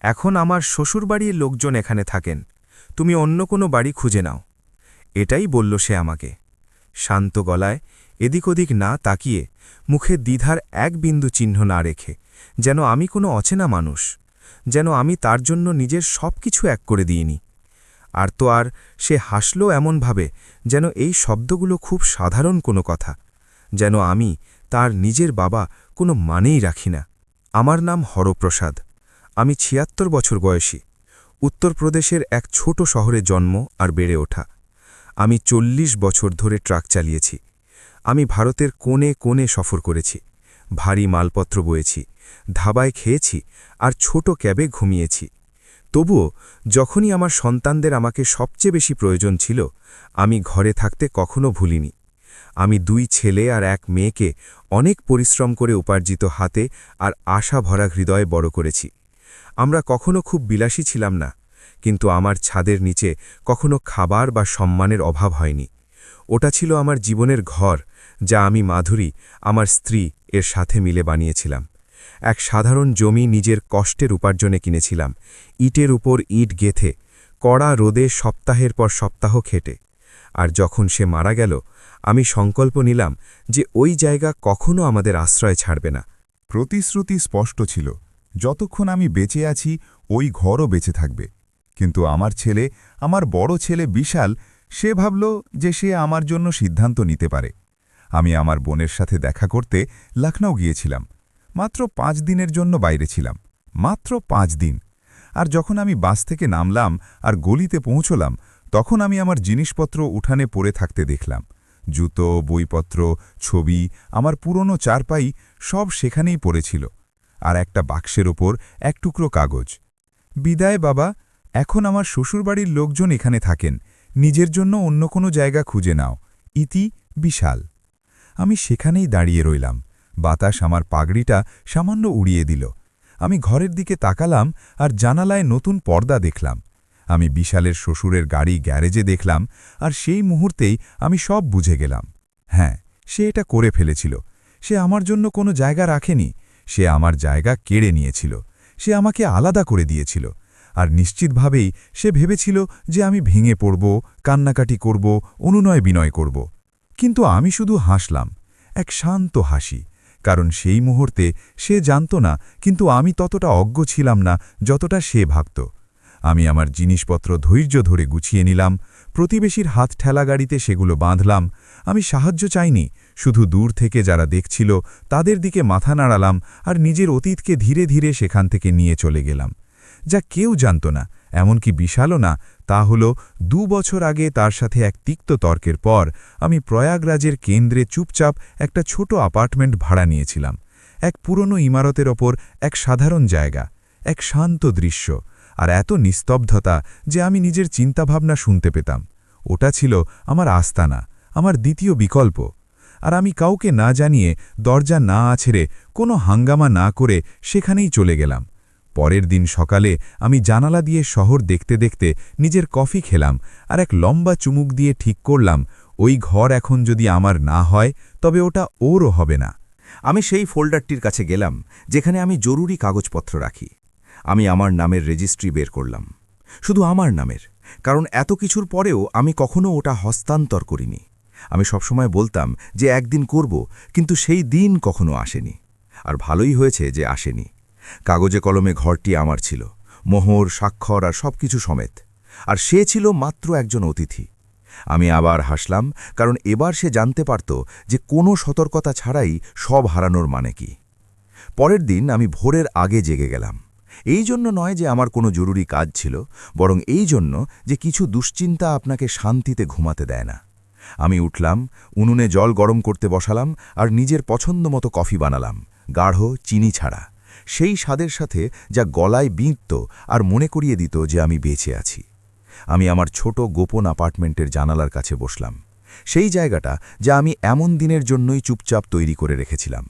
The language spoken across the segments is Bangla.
এখন আমার শ্বশুরবাড়ির লোকজন এখানে থাকেন, তুমি অন্য কোনো বাড়ি খুঁজে নাও। এটাই বলল সে আমাকে, শান্ত গলায়, এদিক ওদিক না তাকিয়ে, মুখে দ্বিধার এক বিন্দু চিহ্ন না রেখে, যেন আমি কোনো অচেনা মানুষ, যেন আমি তার জন্য নিজের সব কিছু এক করে দিইনি। আর তো আর সে হাসল এমনভাবে, যেন এই শব্দগুলো খুব সাধারণ কোনো কথা, যেন আমি তার নিজের বাবা কোনো মানেই রাখি না। আমার নাম হরপ্রসাদ, আমি ৭৬ বছর বয়সী, উত্তরপ্রদেশের এক ছোট শহরে জন্ম আর বেড়ে ওঠা। আমি ৪০ বছর ধরে ট্রাক চালিয়েছি। আমি ভারতের কোণে কোণে সফর করেছি, ভারী মালপত্র বয়েছি, ধাবায় খেয়েছি আর ছোট ক্যাবে ঘুমিয়েছি। তবুও যখনই আমার সন্তানদের আমাকে সবচেয়ে বেশি প্রয়োজন ছিল, আমি ঘরে থাকতে কখনো ভুলিনি। আমি ২ ছেলে আর ১ মেয়েকে অনেক পরিশ্রম করে উপার্জিত হাতে আর আশা ভরা হৃদয়ে বড় করেছি। আমরা কখনো খুব বিলাসী ছিলাম না, কিন্তু আমার ছাদের নিচে কখনো খাবার বা সম্মানের অভাব হয়নি। ওটা ছিল আমার জীবনের ঘর, যা আমি মাধুরী, আমার স্ত্রী এর সাথে মিলে বানিয়েছিলাম। এক সাধারণ জমি নিজের কষ্টের উপার্জনে কিনেছিলাম, ইটের উপর ইট গেঁথে, কড়া রোদে সপ্তাহের পর সপ্তাহ খেটে। আর যখন সে মারা গেল, আমি সংকল্প নিলাম যে ওই জায়গা কখনো আমাদের আশ্রয় ছাড়বে না। প্রতিশ্রুতি স্পষ্ট ছিল, যতক্ষণ আমি বেঁচে আছি ওই ঘরও বেঁচে থাকবে। কিন্তু আমার ছেলে, আমার বড় ছেলে বিশাল, সে ভাবল যে সে আমার জন্য সিদ্ধান্ত নিতে পারে। আমি আমার বোনের সাথে দেখা করতে লখনউ গিয়েছিলাম। মাত্র ৫ দিনের জন্য বাইরে ছিলাম, মাত্র ৫ দিন। আর যখন আমি বাস থেকে নামলাম আর গলিতে পৌঁছলাম, তখন আমি আমার জিনিসপত্র উঠানে পড়ে থাকতে দেখলাম। জুতো, বইপত্র, ছবি, আমার পুরনো চারপাই সব সেখানেই পড়েছিল। আর একটা বাক্সের ওপর এক টুকরো কাগজ। বিদায় বাবা, এখন আমার শ্বশুরবাড়ির লোকজন এখানে থাকেন, নিজের জন্য অন্য কোনো জায়গা খুঁজে নাও। ইতি বিশাল। আমি সেখানেই দাঁড়িয়ে রইলাম। বাতাস আমার পাগড়িটা সামান্য উড়িয়ে দিল। আমি ঘরের দিকে তাকালাম আর জানালায় নতুন পর্দা দেখলাম। আমি বিশালের শ্বশুরের গাড়ি গ্যারেজে দেখলাম, আর সেই মুহূর্তেই আমি সব বুঝে গেলাম। হ্যাঁ, সে এটা করে ফেলেছিল। সে আমার জন্য কোনো জায়গা রাখেনি, সে আমার জায়গা কেড়ে নিয়েছিল। সে আমাকে আলাদা করে দিয়েছিল। আর নিশ্চিতভাবেই সে ভেবেছিল যে আমি ভেঙে পড়ব, কান্নাকাটি করব, অনুনয় বিনয় করব। কিন্তু আমি শুধু হাসলাম, এক শান্ত হাসি, কারণ সেই মুহূর্তে সে জানত না, কিন্তু আমি ততটা অজ্ঞ ছিলাম না যতটা সে ভাবত। আমি আমার জিনিসপত্র ধৈর্য ধরে গুছিয়ে নিলাম, প্রতিবেশীর হাত ঠেলা গাড়িতে সেগুলো বাঁধলাম। আমি সাহায্য চাইনি, শুধু দূর থেকে যারা দেখছিল তাদের দিকে মাথা নাড়ালাম আর নিজের অতীতকে ধীরে ধীরে সেখান থেকে নিয়ে চলে গেলাম। যা কেউ জানত না, এমনকি বিশালও না, তা হল ২ বছর আগে তার সাথে এক তিক্ত তর্কের পর আমি প্রয়াগরাজের কেন্দ্রে চুপচাপ একটা ছোট অ্যাপার্টমেন্ট ভাড়া নিয়েছিলাম। এক পুরনো ইমারতের ওপর এক সাধারণ জায়গা, এক শান্ত দৃশ্য, আর এত নিস্তব্ধতা যে আমি নিজের চিন্তাভাবনা শুনতে পেতাম। ওটা ছিল আমার আস্তানা, আমার দ্বিতীয় বিকল্প। আর আমি কাউকে না জানিয়ে, দরজা না আছড়ে, কোনো হাঙ্গামা না করে সেখানেই চলে গেলাম। পরের দিন সকালে আমি জানালা দিয়ে শহর দেখতে দেখতে নিজের কফি খেলাম আর এক লম্বা চুমুক দিয়ে ঠিক করলাম, ওই ঘর এখন যদি আমার না হয় তবে ওটা ওরও হবে না। আমি সেই ফোল্ডারটির কাছে গেলাম যেখানে আমি জরুরি কাগজপত্র রাখি। আমি আমার নামের রেজিস্ট্রি বের করলাম, শুধু আমার নামের, কারণ এত কিছুর পরেও আমি কখনো ওটা হস্তান্তর করিনি। আমি সবসময় বলতাম যে একদিন করব, কিন্তু সেই দিন কখনো আসেনি। আর ভালোই হয়েছে যে আসেনি। কাগজে কলমে ঘরটি আমার ছিল, মোহর, স্বাক্ষর আর সব কিছু সমেত। আর সে ছিল মাত্র একজন অতিথি। আমি আবার হাসলাম, কারণ এবার সে জানতে পারত যে কোনো সতর্কতা ছাড়াই সব হারানোর মানে কি। পরের দিন আমি ভোরের আগে জেগে গেলাম। এই জন্য নয় যে আমার কোনো জরুরি কাজ ছিল, বরং এই জন্য যে কিছু দুশ্চিন্তা আপনাকে শান্তিতে ঘুমাতে দেয় না। আমি উঠলাম, উনুনে জল গরম করতে বসালাম আর নিজের পছন্দ মতো কফি বানালাম, গাঢ়, চিনি ছাড়া, সেই স্বাদের সাথে যা গলায় বিঁধত আর মনে করিয়ে দিত যে আমি বেঁচে আছি। আমি আমার ছোট গোপন অ্যাপার্টমেন্টের জানালার কাছে বসলাম, সেই জায়গাটা যা আমি এমন দিনের জন্যই চুপচাপ তৈরি করে রেখেছিলাম।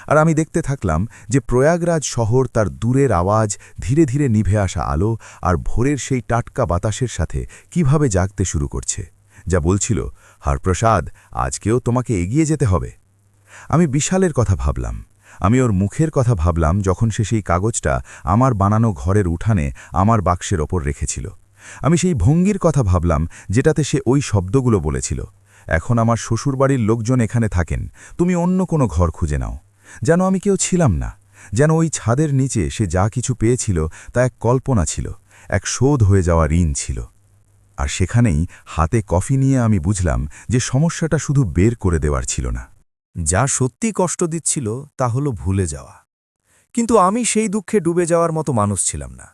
আর আমি দেখতে থাকলাম যে প্রয়াগরাজ শহর তার দূরের আওয়াজ, ধীরে ধীরে নিভে আসা আলো আর ভোরের সেই টাটকা বাতাসের সাথে কিভাবে জাগতে শুরু করছে, যা বলছিল, হরপ্রসাদ, আজকেও তোমাকে এগিয়ে যেতে হবে। আমি বিশালের কথা ভাবলাম। আমি ওর মুখের কথা ভাবলাম যখন সে সেই কাগজটা আমার বানানো ঘরের উঠানে আমার বাক্সের ওপর রেখেছিল। আমি সেই ভঙ্গির কথা ভাবলাম যেটাতে সে ওই শব্দগুলো বলেছিল, এখন আমার শ্বশুরবাড়ির লোকজন এখানে থাকেন, তুমি অন্য কোনো ঘর খুঁজে নাও। যেন আমি কেউ ছিলাম না, যেন ওই ছাদের নিচে সে যা কিছু পেয়েছিল তা এক কল্পনা ছিল, এক শোধ হয়ে যাওয়া ঋণ ছিল। আর সেখানেই হাতে কফি নিয়ে আমি বুঝলাম যে সমস্যাটা শুধু বের করে দেওয়ার ছিল না। যা সত্যি কষ্ট দিচ্ছিল তা হলো ভুলে যাওয়া। কিন্তু আমি সেই দুঃখে ডুবে যাওয়ার মতো মানুষ ছিলাম না।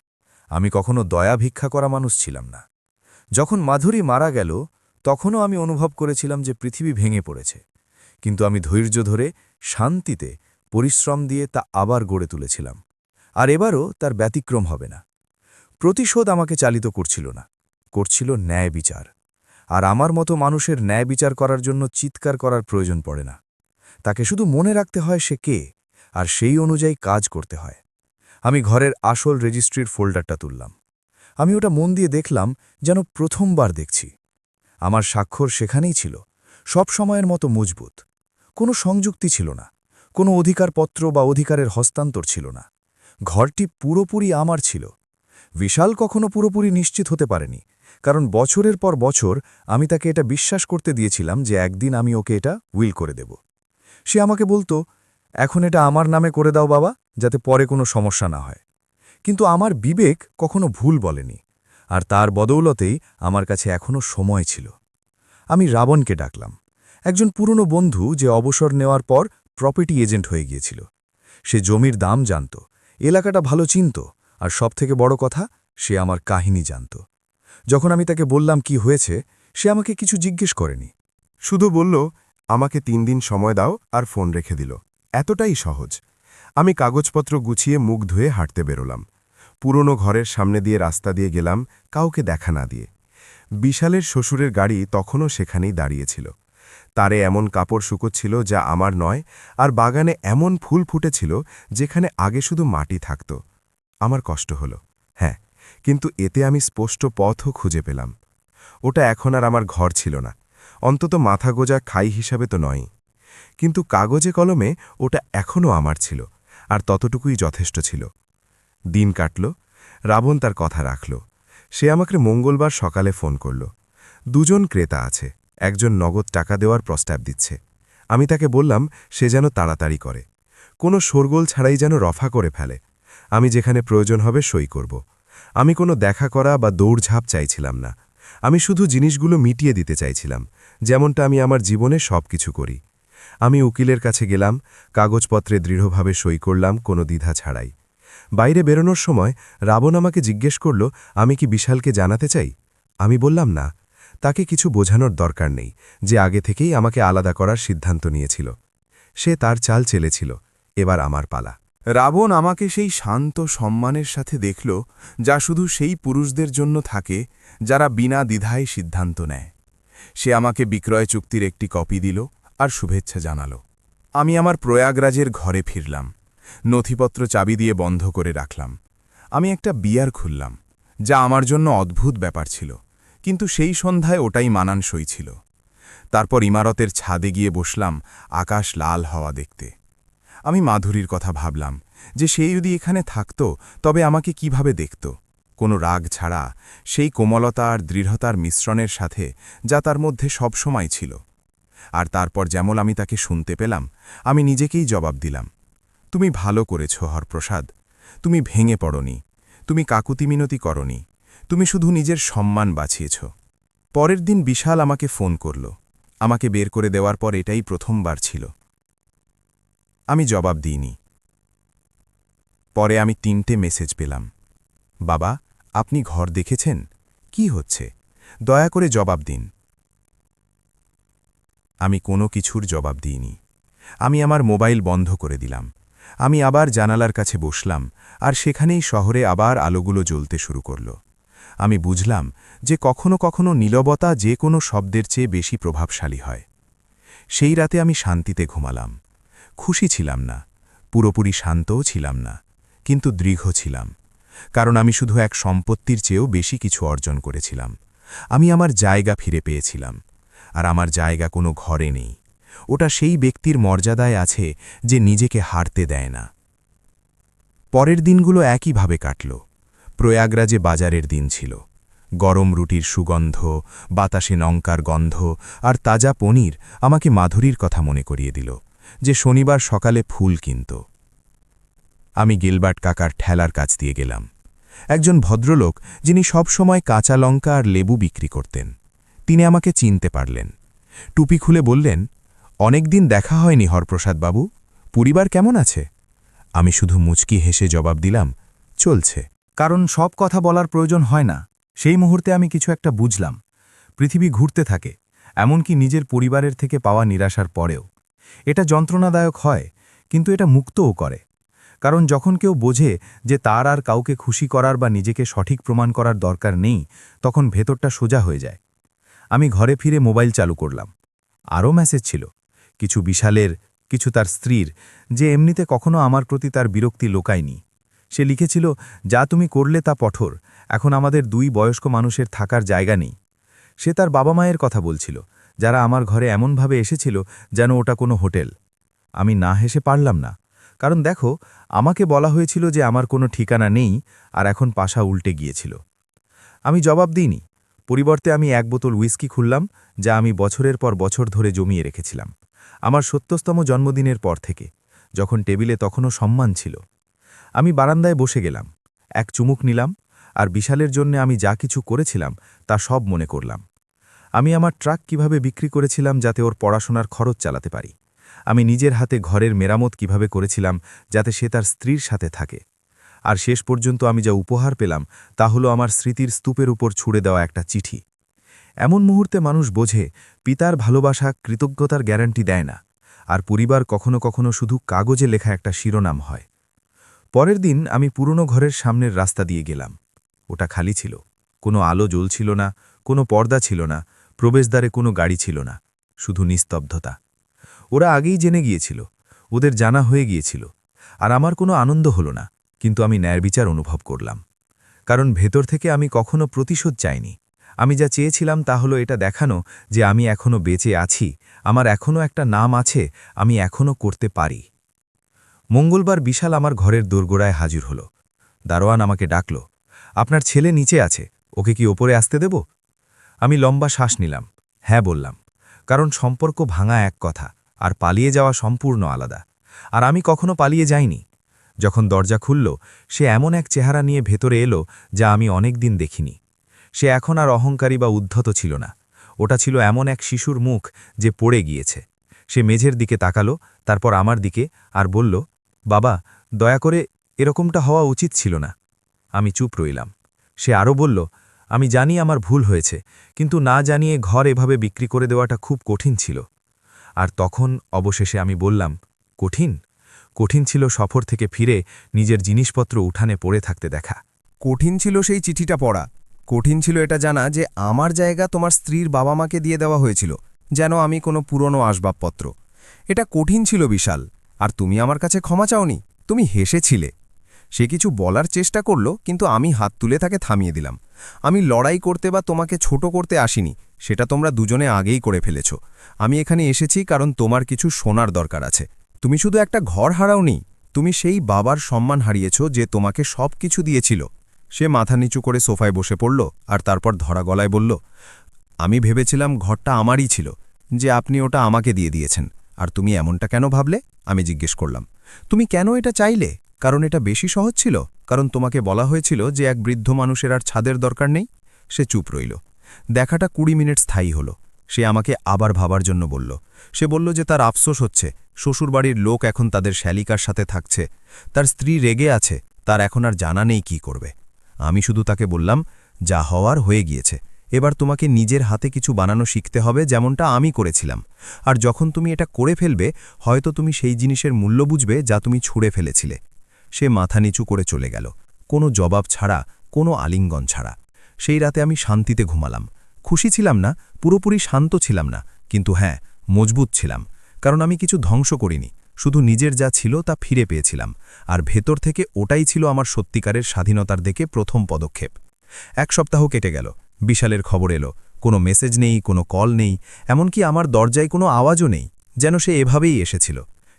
আমি কখনো দয়া ভিক্ষা করা মানুষ ছিলাম না। যখন মাধুরী মারা গেল তখনও আমি অনুভব করেছিলাম যে পৃথিবী ভেঙে পড়েছে, কিন্তু আমি ধৈর্য ধরে শান্তিতে পরিশ্রম দিয়ে তা আবার গড়ে তুলেছিলাম। আর এবারও তার ব্যতিক্রম হবে না। প্রতিশোধ আমাকে চালিত করছিল না, করছিল ন্যায় বিচার। আর আমার মতো মানুষের ন্যায় বিচার করার জন্য চিৎকার করার প্রয়োজন পড়ে না। তাকে শুধু মনে রাখতে হয় সে কে, আর সেই অনুযায়ী কাজ করতে হয়। আমি ঘরের আসল রেজিস্ট্রির ফোল্ডারটা তুললাম। আমি ওটা মন দিয়ে দেখলাম যেন প্রথমবার দেখছি। আমার স্বাক্ষর সেখানেই ছিল, সব সময়ের মতো মজবুত। কোনো সংযুক্তি ছিল না, কোনো অধিকারপত্র বা অধিকারের হস্তান্তর ছিল না। ঘরটি পুরোপুরি আমার ছিল। বিশাল কখনো পুরোপুরি নিশ্চিত হতে পারেনি, কারণ বছরের পর বছর আমি তাকে এটা বিশ্বাস করতে দিয়েছিলাম যে একদিন আমি ওকে এটা উইল করে দেব। সে আমাকে বলতো, এখন এটা আমার নামে করে দাও বাবা, যাতে পরে কোনো সমস্যা না হয়। কিন্তু আমার বিবেক কখনো ভুল বলেনি, আর তার বদৌলতেই আমার কাছে এখনও সময় ছিল। আমি রাবণকে ডাকলাম, একজন পুরনো বন্ধু যে অবসর নেওয়ার পর প্রপার্টি এজেন্ট হয়ে গিয়েছিল। সে জমির দাম জানত, এলাকাটা ভালো চিনত, আর সবথেকে বড় কথা, সে আমার কাহিনী জানত। যখন আমি তাকে বললাম কি হয়েছে, সে আমাকে কিছু জিজ্ঞেস করেনি। শুধু বলল, আমাকে 3 দিন সময় দাও, আর ফোন রেখে দিল। এতটাই সহজ। আমি কাগজপত্র গুছিয়ে মুখ ধুয়ে হাঁটতে বেরোলাম। পুরনো ঘরের সামনে দিয়ে রাস্তা দিয়ে গেলাম, কাউকে দেখা না দিয়ে। বিশালের শ্বশুরের গাড়ি তখনও সেখানেই দাঁড়িয়েছিল। তারে এমন কাপড় শুকোচ্ছিল যা আমার নয়, আর বাগানে এমন ফুল ফুটেছিল যেখানে আগে শুধু মাটি থাকত। আমার কষ্ট হলো, হ্যাঁ, কিন্তু এতে আমি স্পষ্ট পথও খুঁজে পেলাম। ওটা এখন আর আমার ঘর ছিল না, অন্তত মাথা গোজা খাই হিসাবে তো নয়। কিন্তু কাগজে কলমে ওটা এখনও আমার ছিল, আর ততটুকুই যথেষ্ট ছিল। দিন কাটল, রাবণ তার কথা রাখল। সে আমাকে মঙ্গলবার সকালে ফোন করল। 2 জন ক্রেতা আছে, একজন নগদ টাকা দেওয়ার প্রস্তাব দিচ্ছে। আমি তাকে বললাম সে যেন তাড়াতাড়ি করে, কোনো শোরগোল ছাড়াই যেন রফা করে ফেলে। আমি যেখানে প্রয়োজন হবে সই করব। আমি কোনো দেখা করা বা দৌড়ঝাঁপ চাইছিলাম না। আমি শুধু জিনিসগুলো মিটিয়ে দিতে চাইছিলাম, যেমনটা আমি আমার জীবনে সব কিছু করি। আমি উকিলের কাছে গেলাম, কাগজপত্রে দৃঢ়ভাবে সই করলাম, কোনো দ্বিধা ছাড়াই। বাইরে বেরোনোর সময় রাবণ আমাকে জিজ্ঞেস করল, আমি কি বিশালকে জানাতে চাই? আমি বললাম না, তাকে কিছু বোঝানোর দরকার নেই যে আগে থেকেই আমাকে আলাদা করার সিদ্ধান্ত নিয়েছিল। সে তার চাল চেলেছিল, এবার আমার পালা। রাবণ আমাকে সেই শান্ত সম্মানের সাথে দেখল যা শুধু সেই পুরুষদের জন্য থাকে যারা বিনা দ্বিধায় সিদ্ধান্ত নেয়। সে আমাকে বিক্রয় চুক্তির একটি কপি দিল আর শুভেচ্ছা জানাল। আমি আমার প্রয়াগরাজের ঘরে ফিরলাম, নথিপত্র চাবি দিয়ে বন্ধ করে রাখলাম। আমি একটা বিয়ার খুললাম, যা আমার জন্য অদ্ভুত ব্যাপার ছিল, কিন্তু সেই সন্ধ্যায় ওটাই মানানসই ছিল। তারপর ইমারতের ছাদে গিয়ে বসলাম আকাশ লাল হওয়া দেখতে। আমি মাধুরীর কথা ভাবলাম যে সেই যদি এখানে থাকত তবে আমাকে কিভাবে দেখত, কোনো রাগ ছাড়া, সেই কোমলতা আর দৃঢ়তার মিশ্রণের সাথে যা তার মধ্যে সবসময় ছিল। আর তারপর যেমন আমি তাকে শুনতে পেলাম, আমি নিজেকেই জবাব দিলাম, তুমি ভালো করেছ হরপ্রসাদ, তুমি ভেঙে পড়নি, তুমি কাকুতিমিনতি করনি, তুমি শুধু নিজের সম্মান বাঁচিয়েছ। পরের দিন বিশাল আমাকে ফোন করল। আমাকে বের করে দেওয়ার পর এটাই প্রথমবার ছিল। আমি জবাব দিইনি। পরে আমি 3টে মেসেজ পেলাম। বাবা, আপনি ঘর দেখেছেন? কি হচ্ছে? দয়া করে জবাব দিন। আমি কোনো কিছুর জবাব দিইনি। আমি আমার মোবাইল বন্ধ করে দিলাম। আমি আবার জানালার কাছে বসলাম, আর সেখানেই শহরে আবার আলোগুলো জ্বলতে শুরু করল। আমি বুঝলাম যে কখনো কখনো নীরবতা যে কোনো শব্দের চেয়ে বেশি প্রভাবশালী হয়। সেই রাতে আমি শান্তিতে ঘুমালাম। খুশি ছিলাম না, পুরোপুরি শান্তও ছিলাম না, কিন্তু দৃঢ় ছিলাম, কারণ আমি শুধু এক সম্পত্তির চেয়েও বেশি কিছু অর্জন করেছিলাম। আমি আমার জায়গা ফিরে পেয়েছিলাম, আর আমার জায়গা কোনো ঘরে নেই, ওটা সেই ব্যক্তির মর্যাদায় আছে যে নিজেকে হারতে দেয় না। পরের দিনগুলো একইভাবে কাটল। প্রয়াগরাজে বাজারের দিন ছিল। গরম রুটির সুগন্ধ, বাতাসে লঙ্কার গন্ধ আর তাজা পনির আমাকে মাধুরীর কথা মনে করিয়ে দিল, যে শনিবার সকালে ফুল কিনত। আমি গিলবার্ট কাকার ঠেলার কাছ দিয়ে গেলাম। একজন ভদ্রলোক, যিনি সবসময় কাঁচা লঙ্কা আর লেবু বিক্রি করতেন। তিনি আমাকে চিনতে পারলেন। টুপি খুলে বললেন, অনেক দিন দেখা হয়নি হরপ্রসাদ বাবু, পরিবার কেমন আছে? আমি শুধু মুচকি হেসে জবাব দিলাম, চলছে। কারণ সব কথা বলার প্রয়োজন হয় না। সেই মুহূর্তে আমি কিছু একটা বুঝলাম। পৃথিবী ঘুরতে থাকে, এমনকি নিজের পরিবারের থেকে পাওয়া নিরাশার পরেও। এটা যন্ত্রণাদায়ক হয়, কিন্তু এটা মুক্তও করে। কারণ যখন কেউ বোঝে যে তার আর কাউকে খুশি করার বা নিজেকে সঠিক প্রমাণ করার দরকার নেই, তখন ভেতরটা সোজা হয়ে যায়। আমি ঘরে ফিরে মোবাইল চালু করলাম। আরও মেসেজ ছিল, কিছু বিশালের, কিছু তার স্ত্রীর, যে এমনিতে কখনো আমার প্রতি তার বিরক্তি লোকায়নি। সে লিখেছিল, যা তুমি করলে তা কঠোর, এখন আমাদের 2 বয়স্ক মানুষের থাকার জায়গা নেই। সে তার বাবা মায়ের কথা বলছিল, যারা আমার ঘরে এমনভাবে এসেছিল যেন ওটা কোনো হোটেল। আমি না হেসে পারলাম না, কারণ দেখো, আমাকে বলা হয়েছিল যে আমার কোনো ঠিকানা নেই, আর এখন পাশা উল্টে গিয়েছিল। আমি জবাব দিইনি। পরিবর্তে আমি 1 বোতল হুইস্কি খুললাম, যা আমি বছরের পর বছর ধরে জমিয়ে রেখেছিলাম, আমার 70তম জন্মদিনের পর থেকে, যখন টেবিলে তখনও সম্মান ছিল। আমি বারান্দায় বসে গেলাম, এক চুমুক নিলাম, আর বিশালের জন্য আমি যা কিছু করেছিলাম তা সব মনে করলাম। আমি আমার ট্রাক কিভাবে বিক্রি করেছিলাম যাতে ওর পড়াশোনার খরচ চালাতে পারি। আমি নিজের হাতে ঘরের মেরামত কিভাবে করেছিলাম যাতে সে তার স্ত্রীর সাথে থাকে। আর শেষ পর্যন্ত আমি যা উপহার পেলাম তা হলো আমার স্মৃতির স্তূপের উপর ছুঁড়ে দেওয়া একটা চিঠি। এমন মুহূর্তে মানুষ বোঝে, পিতার ভালোবাসা কৃতজ্ঞতার গ্যারান্টি দেয় না, আর পরিবার কখনো কখনো শুধু কাগজে লেখা একটা শিরোনাম হয়। পরের দিন আমি পুরনো ঘরের সামনের রাস্তা দিয়ে গেলাম। ওটা খালি ছিল, কোনো আলো জ্বলছিল না, কোনো পর্দা ছিল না, প্রবেশদ্বারে কোনো গাড়ি ছিল না, শুধু নিস্তব্ধতা। ওরা আগেই জেনে গিয়েছিল, ওদের জানা হয়ে গিয়েছিল, আর আমার কোনো আনন্দ হলো না, কিন্তু আমি ন্যায়বিচার অনুভব করলাম। কারণ ভেতর থেকে আমি কখনো প্রতিশোধ চাইনি। আমি যা চেয়েছিলাম তা হলো এটা দেখানো যে আমি এখনো বেঁচে আছি, আমার এখনো একটা নাম আছে, আমি এখনো করতে পারি। মঙ্গলবার বিশাল আমার ঘরের দোরগোড়ায় হাজির হল। দারোয়ান আমাকে ডাকল, আপনার ছেলে নিচে আছে, ওকে কি ওপরে আসতে দেব? আমি লম্বা শ্বাস নিলাম, হ্যাঁ বললাম, কারণ সম্পর্ক ভাঙা এক কথা, আর পালিয়ে যাওয়া সম্পূর্ণ আলাদা। আর আমি কখনো পালিয়ে যাইনি। যখন দরজা খুলল, সে এমন এক চেহারা নিয়ে ভেতরে এলো যা আমি অনেক দিন দেখিনি। সে এখন আর অহংকারী বা উদ্ধত ছিল না, ওটা ছিল এমন এক শিশুর মুখ যে পড়ে গিয়েছে। সে মেঝের দিকে তাকালো, তারপর আমার দিকে, আর বলল, বাবা, দয়া করে, এরকমটা হওয়া উচিত ছিল না। আমি চুপ রইলাম। সে আরও বলল, আমি জানি আমার ভুল হয়েছে, কিন্তু না জানিয়ে ঘর এভাবে বিক্রি করে দেওয়াটা খুব কঠিন ছিল। আর তখন অবশেষে আমি বললাম, কঠিন? কঠিন ছিল সফর থেকে ফিরে নিজের জিনিসপত্র উঠানে পড়ে থাকতে দেখা। কঠিন ছিল সেই চিঠিটা পড়া। কঠিন ছিল এটা জানা যে আমার জায়গা তোমার স্ত্রীর বাবা মাকে দিয়ে দেওয়া হয়েছিল, যেন আমি কোনো পুরনো আসবাবপত্র। এটা কঠিন ছিল বিশাল। আর তুমি আমার কাছে ক্ষমা চাওনি, তুমি হেসেছিলে। সে কিছু বলার চেষ্টা করল, কিন্তু আমি হাত তুলে তাকে থামিয়ে দিলাম। আমি লড়াই করতে বা তোমাকে ছোট করতে আসিনি, সেটা তোমরা দুজনে আগেই করে ফেলেছ। আমি এখানে এসেছি কারণ তোমার কিছু শোনার দরকার আছে। তুমি শুধু একটা ঘর হারাওনি, তুমি সেই বাবার সম্মান হারিয়েছ যে তোমাকে সব কিছু দিয়েছিল। সে মাথা নিচু করে সোফায় বসে পড়ল, আর তারপর ধরা গলায় বলল, আমি ভেবেছিলাম ঘরটা আমারই ছিল, যে আপনি ওটা আমাকে দিয়ে দিয়েছেন। আর তুমি এমনটা কেন ভাবলে? আমি জিজ্ঞেস করলাম, তুমি কেন এটা চাইলে? কারণ এটা বেশি সহজ ছিল? কারণ তোমাকে বলা হয়েছিল যে এক বৃদ্ধ মানুষের আর ছাদের দরকার নেই? সে চুপ রইল। দেখাটা 20 মিনিট স্থায়ী হলো। সে আমাকে আবার ভাবার জন্য বলল। সে বলল যে তার আফসোস হচ্ছে, শ্বশুরবাড়ির লোক এখন তাদের শ্যালিকার সাথে থাকছে, তার স্ত্রী রেগে আছে, তার এখন আর জানা নেই কি করবে। আমি শুধু তাকে বললাম, যা হওয়ার হয়ে গিয়েছে, এবার তোমাকে নিজের হাতে কিছু বানানো শিখতে হবে, যেমনটা আমি করেছিলাম। আর যখন তুমি এটা করে ফেলবে, হয়তো তুমি সেই জিনিসের মূল্য বুঝবে যা তুমি ছুঁড়ে ফেলেছিলে। সে মাথা নিচু করে চলে গেল, কোনো জবাব ছাড়া, কোনো আলিঙ্গন ছাড়া। সেই রাতে আমি শান্তিতে ঘুমালাম। খুশি ছিলাম না, পুরোপুরি শান্ত ছিলাম না, কিন্তু হ্যাঁ, মজবুত ছিলাম। কারণ আমি কিছু ধ্বংস করিনি, শুধু নিজের যা ছিল তা ফিরে পেয়েছিলাম। আর ভেতর থেকে ওটাই ছিল আমার সত্যিকারের স্বাধীনতার দিকে প্রথম পদক্ষেপ। 1 সপ্তাহ কেটে গেল। বিশালের খবর এলো, কোনো মেসেজ নেই, কোনো কল নেই, এমনকি আমার দরজায় কোনো আওয়াজও নেই। যেন সে এভাবেই এসেছিল,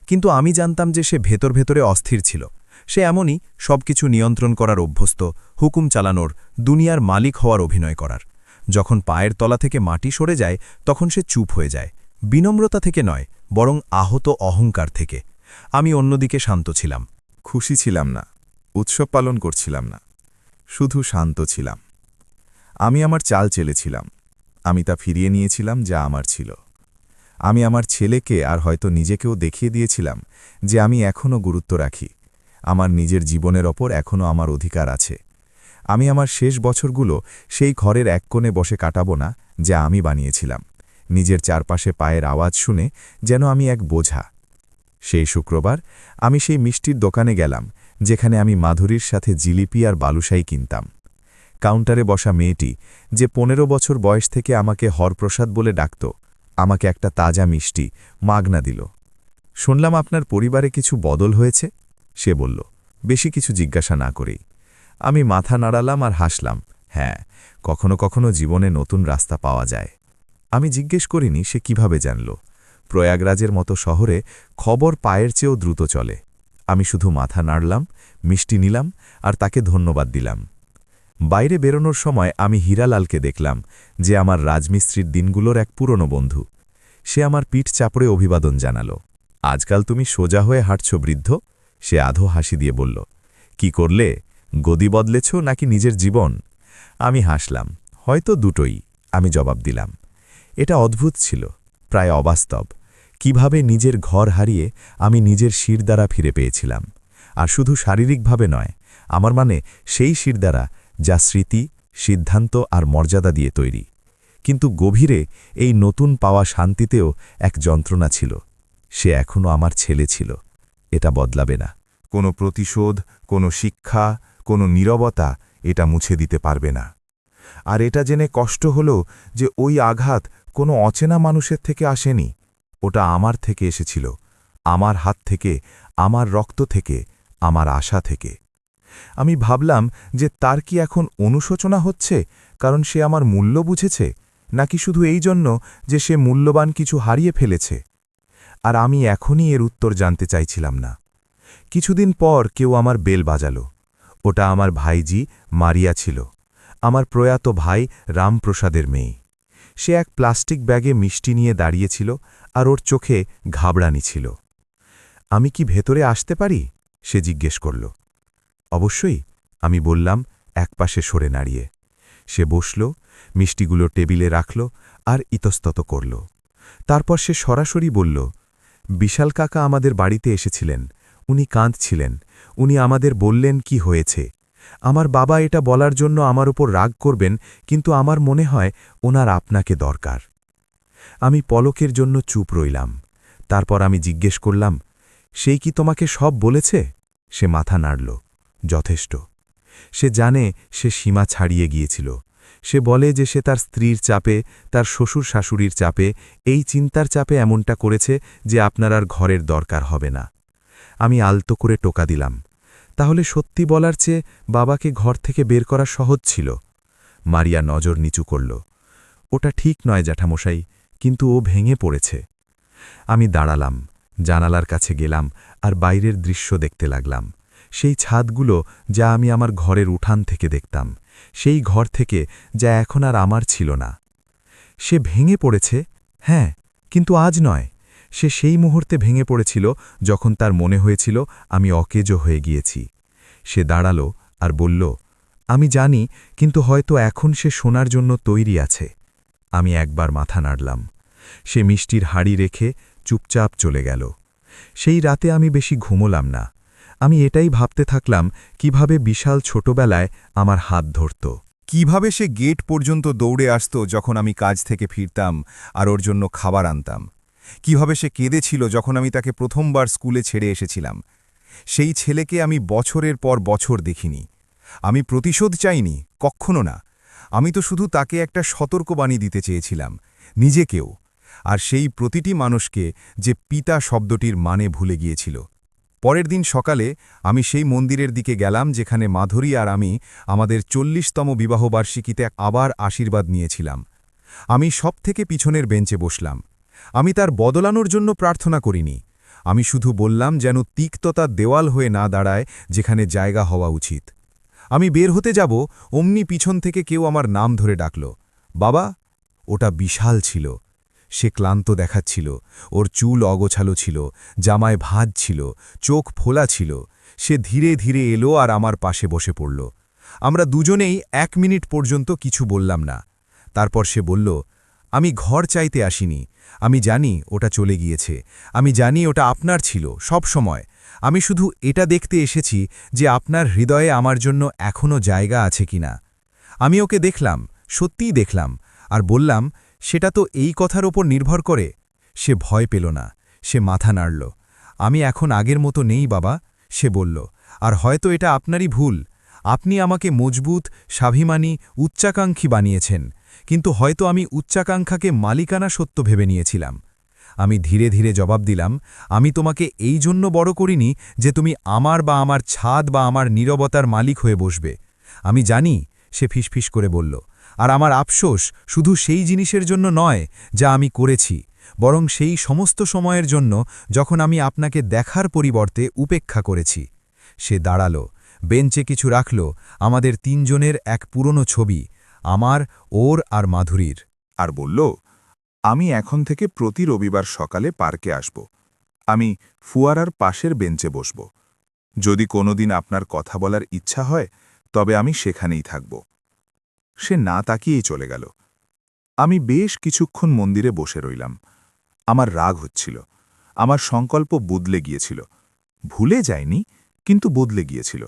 কিন্তু আমি জানতাম যে সে ভেতর ভেতরে অস্থির ছিল। সে এমনই সবকিছু নিয়ন্ত্রণ করার অভ্যস্ত, হুকুম চালানোর, দুনিয়ার মালিক হওয়ার অভিনয় করার। যখন পায়ের তলা থেকে মাটি সরে যায় তখন সে চুপ হয়ে যায়, বিনম্রতা থেকে নয়, বরং আহত অহংকার থেকে। আমি অন্যদিকে শান্ত ছিলাম। খুশি ছিলাম না, উৎসব পালন করছিলাম না, শুধু শান্ত ছিলাম। আমি আমার চাল চেলেছিলাম, আমি তা ফিরিয়ে নিয়েছিলাম যা আমার ছিল। আমি আমার ছেলেকে আর হয়তো নিজেকেও দেখিয়ে দিয়েছিলাম যে আমি এখনও গুরুত্ব রাখি, আমার নিজের জীবনের ওপর এখনও আমার অধিকার আছে। আমি আমার শেষ বছরগুলো সেই ঘরের এক কোণে বসে কাটাবো না যা আমি বানিয়েছিলাম, নিজের চারপাশে পায়ের আওয়াজ শুনে যেন আমি এক বোঝা। সেই শুক্রবার আমি সেই মিষ্টির দোকানে গেলাম যেখানে আমি মাধুরীর সাথে জিলিপি আর বালুশাই কিনতাম। কাউন্টারে বসা মেয়েটি, যে 15 বছর বয়স থেকে আমাকে হরপ্রসাদ বলে ডাকত, আমাকে একটা তাজা মিষ্টি মাগনা দিল। শুনলাম আপনার পরিবারে কিছু বদল হয়েছে, সে বলল, বেশি কিছু জিজ্ঞাসা না করেই। আমি মাথা নাড়ালাম আর হাসলাম। হ্যাঁ, কখনো কখনো জীবনে নতুন রাস্তা পাওয়া যায়। আমি জিজ্ঞেস করিনি সে কিভাবে জানল। প্রয়াগরাজের মতো শহরে খবর পায়ের চেয়েও দ্রুত চলে। আমি শুধু মাথা নাড়লাম, মিষ্টি নিলাম আর তাকে ধন্যবাদ দিলাম। বাইরে বেরোনোর সময় আমি হীরালালকে দেখলাম, যে আমার রাজমিস্ত্রির দিনগুলোর এক পুরনো বন্ধু। সে আমার পিঠ চাপড়ে অভিবাদন জানাল। আজকাল তুমি সোজা হয়ে হাঁটছ বৃদ্ধ, সে আধো হাসি দিয়ে বলল। কি করলে, গদি বদলেছ নাকি নিজের জীবন? আমি হাসলাম, হয়তো দুটোই, আমি জবাব দিলাম। এটা অদ্ভুত ছিল, প্রায় অবাস্তব, কিভাবে নিজের ঘর হারিয়ে আমি নিজের শিরদাঁড়া ফিরে পেয়েছিলাম। আর শুধু শারীরিকভাবে নয়, আমার মানে সেই শিরদাঁড়া যা স্মৃতি, সিদ্ধান্ত আর মর্যাদা দিয়ে তৈরি। কিন্তু গভীরে এই নতুন পাওয়া শান্তিতেও এক যন্ত্রণা ছিল। সে এখনও আমার ছেলে ছিল, এটা বদলাবে না। কোনো প্রতিশোধ, কোনো শিক্ষা, কোনো নীরবতা এটা মুছে দিতে পারবে না। আর এটা জেনে কষ্ট হল যে ওই আঘাত কোনো অচেনা মানুষের থেকে আসেনি, ওটা আমার থেকে এসেছিল, আমার হাত থেকে, আমার রক্ত থেকে, আমার আশা থেকে। আমি ভাবলাম যে তার কি এখন অনুশোচনা হচ্ছে কারণ সে আমার মূল্য বুঝেছে, নাকি শুধু এই জন্য যে সে মূল্যবান কিছু হারিয়ে ফেলেছে। আর আমি এখনই এর উত্তর জানতে চাইছিলাম না। কিছুদিন পর কেউ আমার বেল বাজালো। ওটা আমার ভাইজি মারিয়া ছিল, আমার প্রয়াত ভাই রামপ্রসাদের মেয়ে। সে এক প্লাস্টিক ব্যাগে মিষ্টি নিয়ে দাঁড়িয়েছিল আর ওর চোখে ঘাবড়ানি ছিল। আমি কি ভেতরে আসতে পারি, সে জিজ্ঞেস করল। অবশ্যই, আমি বললাম, একপাশে সরে নাড়িয়ে। সে বসল, মিষ্টিগুলো টেবিলে রাখল আর ইতস্তত করল। তারপর সে সরাসরি বলল, বিশাল কাকা আমাদের বাড়িতে এসেছিলেন, উনি কাঁদছিলেন, উনি আমাদের বললেন কি হয়েছে। আমার বাবা এটা বলার জন্য আমার উপর রাগ করবেন, কিন্তু আমার মনে হয় ওনার আপনাকে দরকার। আমি পলকের জন্য চুপ রইলাম। তারপর আমি জিজ্ঞেস করলাম, সেই কি তোমাকে সব বলেছে? সে মাথা নাড়ল। যথেষ্ট। সে জানে সে সীমা ছাড়িয়ে গিয়েছিল। সে বলে যে সে তার স্ত্রীর চাপে, তার শ্বশুর শাশুড়ির চাপে, এই চিন্তার চাপে এমনটা করেছে যে আপনার আর ঘরের দরকার হবে না। আমি আলতো করে টোকা দিলাম, তাহলে সত্যি বলার চেয়ে বাবাকে ঘর থেকে বের করা সহজ ছিল। মারিয়া নজর নিচু করল। ওটা ঠিক নয় জ্যাঠামশাই, কিন্তু ও ভেঙে পড়েছে। আমি দাঁড়ালাম, জানালার কাছে গেলাম আর বাইরের দৃশ্য দেখতে লাগলাম। সেই ছাদগুলো যা আমি আমার ঘরের উঠান থেকে দেখতাম, সেই ঘর থেকে যা এখন আর আমার ছিল না। সে ভেঙে পড়েছে, হ্যাঁ, কিন্তু আজ নয়। সে সেই মুহূর্তে ভেঙে পড়েছিল যখন তার মনে হয়েছিল আমি অকেজো হয়ে গিয়েছি। সে দাঁড়াল আর বলল, আমি জানি, কিন্তু হয়তো এখন সে শোনার জন্য তৈরি আছে। আমি একবার মাথা নাড়লাম। সে মিষ্টির হাড়ি রেখে চুপচাপ চলে গেল। সেই রাতে আমি বেশি ঘুমোলাম না। আমি এটাই ভাবতে থাকলাম কিভাবে বিশাল ছোটবেলায় আমার হাত ধরত, কিভাবে সে গেট পর্যন্ত দৌড়ে আসত যখন আমি কাজ থেকে ফিরতাম আর ওর জন্য খাবার আনতাম, কিভাবে সে কেঁদেছিল যখন আমি তাকে প্রথমবার স্কুলে ছেড়ে এসেছিলাম। সেই ছেলেকে আমি বছরের পর বছর দেখিনি। আমি প্রতিশোধ চাইনি, কক্ষনো না। আমি তো শুধু তাকে একটা সতর্কবাণী দিতে চেয়েছিলাম, নিজেকেও, আর সেই প্রতিটি মানুষকে যে পিতা শব্দটির মানে ভুলে গিয়েছিল। পরের দিন সকালে আমি সেই মন্দিরের দিকে গেলাম যেখানে মাধুরী আর আমি আমাদের 40তম বিবাহবার্ষিকীতে আবার আশীর্বাদ নিয়েছিলাম। আমি সবথেকে পিছনের বেঞ্চে বসলাম। আমি তার বদলানোর জন্য প্রার্থনা করিনি। আমি শুধু বললাম যেন তিক্ততা দেওয়াল হয়ে না দাঁড়ায় যেখানে জায়গা হওয়া উচিত। আমি বের হতে যাব, অমনি পিছন থেকে কেউ আমার নাম ধরে ডাকল, বাবা। ওটা বিশাল ছিল। সে ক্লান্ত দেখাচ্ছিল, ওর চুল অগোছালো ছিল, জামায় ভাঁজ ছিল, চোখ ফোলা ছিল। সে ধীরে ধীরে এলো আর আমার পাশে বসে পড়ল। আমরা দুজনেই 1 মিনিট পর্যন্ত কিছু বললাম না। তারপর সে বলল, আমি ঘর চাইতে আসিনি। আমি জানি ওটা চলে গিয়েছে। আমি জানি ওটা আপনার ছিল সব সময়। আমি শুধু এটা দেখতে এসেছি যে আপনার হৃদয়ে আমার জন্য এখনও জায়গা আছে কিনা। আমি ওকে দেখলাম, সত্যিই দেখলাম, আর বললাম, সেটা তো এই কথার ওপর নির্ভর করে। সে ভয় পেল না, সে মাথা নাড়ল। আমি এখন আগের মতো নেই বাবা, সে বলল, আর হয়তো এটা আপনারই ভুল। আপনি আমাকে মজবুত, স্বাভিমানী, উচ্চাকাঙ্ক্ষী বানিয়েছেন, কিন্তু হয়তো আমি উচ্চাকাঙ্ক্ষাকে মালিকানা সত্য ভেবে নিয়েছিলাম। আমি ধীরে ধীরে জবাব দিলাম, আমি তোমাকে এই জন্য বড় করিনি যে তুমি আমার বা আমার ছাদ বা আমার নীরবতার মালিক হয়ে বসবে। আমি জানি, সে ফিসফিস করে বলল, আর আমার আফসোস শুধু সেই জিনিসের জন্য নয় যা আমি করেছি, বরং সেই সমস্ত সময়ের জন্য যখন আমি আপনাকে দেখার পরিবর্তে উপেক্ষা করেছি। সে দাঁড়াল, বেঞ্চে কিছু রাখল, আমাদের 3 জনের এক পুরনো ছবি, আমার, ওর আর মাধুরীর। আর বলল, আমি এখন থেকে প্রতি রবিবার সকালে পার্কে আসব। আমি ফুয়ারার পাশের বেঞ্চে বসব। যদি কোনোদিন আপনার কথা বলার ইচ্ছা হয় তবে আমি সেখানেই থাকব। সে না তাকিয়েই চলে গেল। আমি বেশ কিছুক্ষণ মন্দিরে বসে রইলাম। আমার রাগ হচ্ছিল। আমার সংকল্প বদলে গিয়েছিল। ভুলে যায়নি, কিন্তু বদলে গিয়েছিল।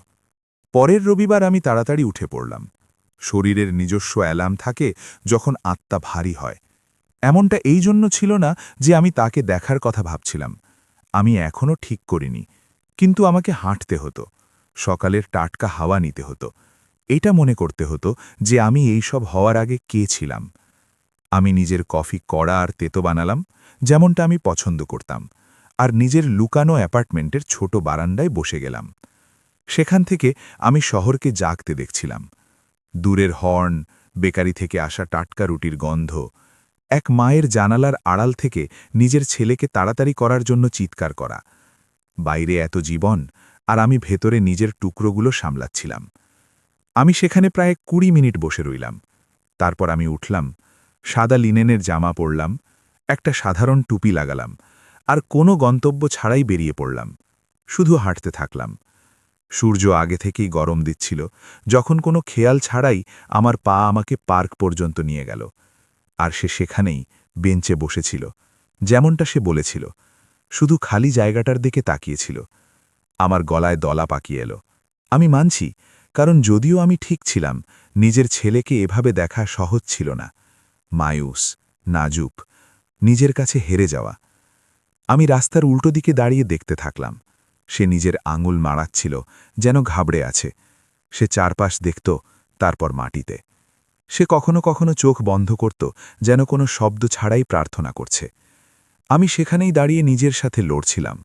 পরের রবিবার আমি তাড়াতাড়ি উঠে পড়লাম। শরীরের নিজস্ব অ্যালার্ম থাকে যখন আত্মা ভারী হয়। এমনটা এই জন্য ছিল না যে আমি তাকে দেখার কথা ভাবছিলাম। আমি এখনও ঠিক করিনি, কিন্তু আমাকে হাঁটতে হতো, সকালের টাটকা হাওয়া নিতে হতো। এটা মনে করতে হতো যে আমি এই সব হওয়ার আগে কে ছিলাম। আমি নিজের কফি কড়া আর তেতো বানালাম, যেমনটা আমি পছন্দ করতাম, আর নিজের লুকানো অ্যাপার্টমেন্টের ছোট বারান্দায় বসে গেলাম। সেখান থেকে আমি শহরকে জাগতে দেখছিলাম। দূরের হর্ন, বেকারি থেকে আসা টাটকা রুটির গন্ধ, এক মায়ের জানালার আড়াল থেকে নিজের ছেলেকে তাড়াতাড়ি করার জন্য চিৎকার করা। বাইরে এত জীবন, আর আমি ভেতরে নিজের টুকরোগুলো সামলাচ্ছিলাম। আমি সেখানে প্রায় 20 মিনিট বসে রইলাম। তারপর আমি উঠলাম, সাদা লিনেনের জামা পরলাম, একটা সাধারণ টুপি লাগালাম, আর কোনো গন্তব্য ছাড়াই বেরিয়ে পড়লাম। শুধু হাঁটতে থাকলাম। সূর্য আগে থেকেই গরম দিচ্ছিল, যখন কোনো খেয়াল ছাড়াই আমার পা আমাকে পার্ক পর্যন্ত নিয়ে গেল। আর সে সেখানেই বেঞ্চে বসেছিল, যেমনটা সে বলেছিল, শুধু খালি জায়গাটার দিকে তাকিয়েছিল। আমার গলায় দলা পাকিয়ে এলো। আমি মানছি, কারণ যদিও আমি ঠিক ছিলাম, নিজের ছেলেকে এভাবে দেখা সহজ ছিল না। মায়ুস, নাজুক, নিজের কাছে হেরে যাওয়া। আমি রাস্তার উল্টো দিকে দাঁড়িয়ে দেখতে থাকলাম। সে নিজের আঙুল মাড়াচ্ছিল, যেন ঘাবড়ে আছে। সে চারপাশ দেখত, তারপর মাটিতে। সে কখনো কখনো চোখ বন্ধ করত, যেন কোনো শব্দ ছাড়াই প্রার্থনা করছে। আমি সেখানেই দাঁড়িয়ে নিজের সাথে লড়ছিলাম।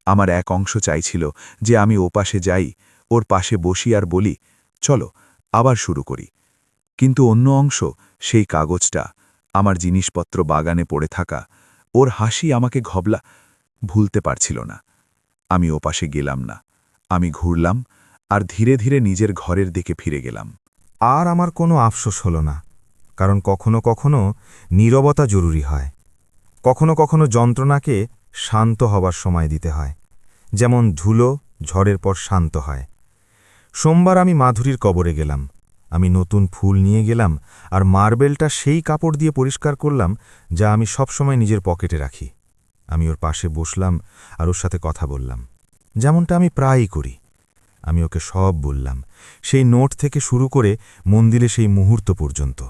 আমার এক অংশ চাইছিল যে আমি ওপাশে যাই, ওর পাশে বসি আর বলি, চলো আবার শুরু করি। কিন্তু অন্য অংশ, সেই কাগজটা, আমার জিনিসপত্র বাগানে পড়ে থাকা, ওর হাসি আমাকে ভুলতে পারছিল না। আমি ওপাশে গেলাম না। আমি ঘুরলাম, আর ধীরে ধীরে নিজের ঘরের দিকে ফিরে গেলাম। আর আমার কোনো আফসোস হলো না, কারণ কখনো কখনো নীরবতা জরুরি হয়। কখনো কখনো যন্ত্রণাকে শান্ত হবার সময় দিতে হয়, যেমন ধুলো ঝড়ের পর শান্ত হয়। সোমবার আমি মাধুরীর কবরে গেলাম। আমি নতুন ফুল নিয়ে গেলাম, আর মার্বেলটা সেই কাপড় দিয়ে পরিষ্কার করলাম যা আমি সবসময় নিজের পকেটে রাখি। আমি ওর পাশে বসলাম আর ওর সাথে কথা বললাম, যেমনটা আমি প্রায়ই করি। আমি ওকে সব বললাম, সেই নোট থেকে শুরু করে মন্দিরে সেই মুহূর্ত পর্যন্ত,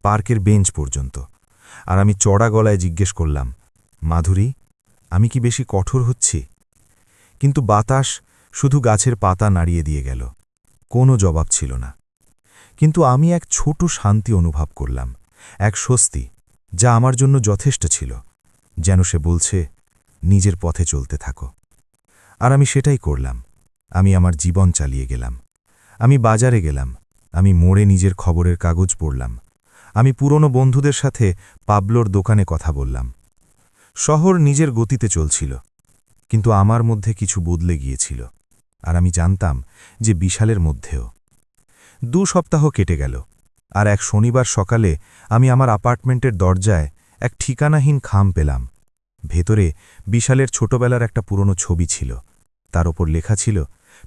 পার্কের বেঞ্চ পর্যন্ত। আর আমি চড়া গলায় জিজ্ঞেস করলাম, মাধুরী, আমি কি বেশি কঠোর হচ্ছি? কিন্তু বাতাস শুধু গাছের পাতা নাড়িয়ে দিয়ে গেল, কোনো জবাব ছিল না। কিন্তু আমি এক ছোট শান্তি অনুভব করলাম, এক স্বস্তি, যা আমার জন্য যথেষ্ট ছিল। যেন সে বলছে, নিজের পথে চলতে থাকো। আর আমি সেটাই করলাম। আমি আমার জীবন চালিয়ে গেলাম। আমি বাজারে গেলাম, আমি মোড়ে নিজের খবরের কাগজ পড়লাম, আমি পুরনো বন্ধুদের সাথে পাবলোর দোকানে কথা বললাম, শহর নিজের গতিতে চলছিল, কিন্তু আমার মধ্যে কিছু বদলে গিয়েছিল, আর আমি জানতাম যে বিশালের মধ্যেও। 2 সপ্তাহ কেটে গেল, আর এক শনিবার সকালে আমি আমার অ্যাপার্টমেন্টের দরজায় এক ঠিকানাহীন খাম পেলাম। ভেতরে বিশালের ছোটবেলার একটা পুরনো ছবি ছিল, তার ওপর লেখা ছিল,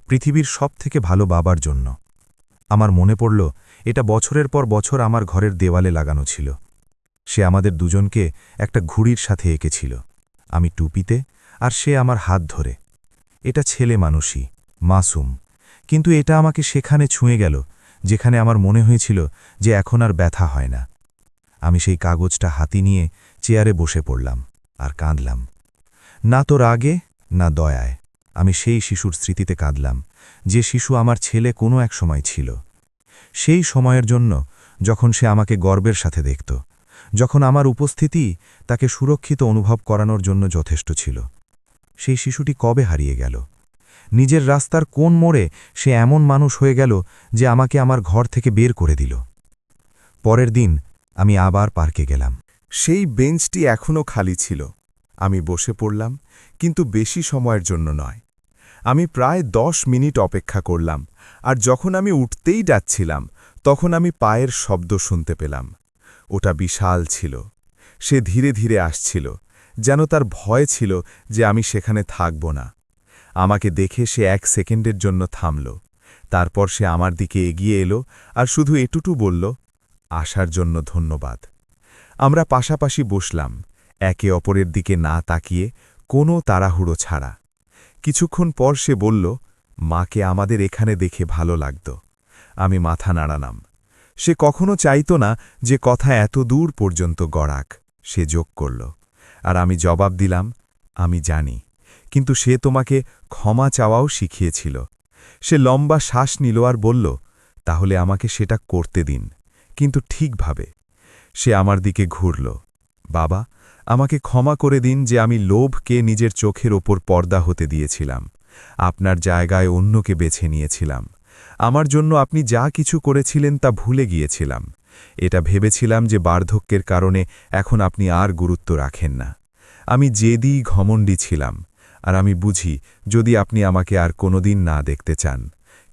পৃথিবীর সবথেকে ভালো বাবার জন্য। আমার মনে পড়ল, এটা বছরের পর বছর আমার ঘরের দেওয়ালে লাগানো ছিল। সে আমাদের দুজনকে একটা ঘুড়ির সাথে এঁকেছিল, আমি টুপিতে আর সে আমার হাত ধরে। এটা ছেলে মানুষই, মাসুম, কিন্তু এটা আমাকে সেখানে ছুঁয়ে গেল যেখানে আমার মনে হয়েছিল যে এখন আর ব্যথা হয় না। আমি সেই কাগজটা হাতি নিয়ে চেয়ারে বসে পড়লাম আর কাঁদলাম। না তো রাগে, না দয়ায়, আমি সেই শিশুর স্মৃতিতে কাঁদলাম, যে শিশু আমার ছেলে কোনো এক সময় ছিল। সেই সময়ের জন্য যখন সে আমাকে গর্বের সাথে দেখত, যখন আমার উপস্থিতি তাকে সুরক্ষিত অনুভব করানোর জন্য যথেষ্ট ছিল। সেই শিশুটি কবে হারিয়ে গেল? নিজের রাস্তার কোন মোড়ে সে এমন মানুষ হয়ে গেল যে আমাকে আমার ঘর থেকে বের করে দিল? পরের দিন আমি আবার পার্কে গেলাম। সেই বেঞ্চটি এখনও খালি ছিল। আমি বসে পড়লাম, কিন্তু বেশি সময়ের জন্য নয়। আমি প্রায় 10 মিনিট অপেক্ষা করলাম, আর যখন আমি উঠতেই যাচ্ছিলাম তখন আমি পায়ের শব্দ শুনতে পেলাম। ওটা বিশাল ছিল। সে ধীরে ধীরে আসছিল, যেন তার ভয় ছিল যে আমি সেখানে থাকব না। আমাকে দেখে সে 1 সেকেন্ডের জন্য থামল। তারপর সে আমার দিকে এগিয়ে এলো আর শুধু এটুকু বলল, আসার জন্য ধন্যবাদ। আমরা পাশাপাশি বসলাম, একে অপরের দিকে না তাকিয়ে, কোনো তাড়াহুড়ো ছাড়া। কিছুক্ষণ পর সে বলল, মাকে আমাদের এখানে দেখে ভালো লাগত। আমি মাথা নাড়ালাম। সে কখনো চাইত না যে কথা এত দূর পর্যন্ত গড়াক। সে যোগ করল, আর আমি জবাব দিলাম, আমি জানি, কিন্তু সে তোমাকে ক্ষমা চাওয়াও শিখিয়েছিল। সে লম্বা শ্বাস নিল আর বলল, তাহলে আমাকে সেটা করতে দিন, কিন্তু ঠিকভাবে। সে আমার দিকে ঘুরল। বাবা, আমাকে ক্ষমা করে দিন যে আমি লোভকে নিজের চোখের ওপর পর্দা হতে দিয়েছিলাম। আপনার জায়গায় অন্যকে বেছে নিয়েছিলাম। আমার জন্য আপনি যা কিছু করেছিলেন তা ভুলে গিয়েছিলাম। এটা ভেবেছিলাম যে বার্ধক্যের কারণে এখন আপনি আর গুরুত্ব রাখেন না। আমি জেদি ঘমণ্ডী ছিলাম, আর আমি বুঝি যদি আপনি আমাকে আর কোনোদিন না দেখতে চান,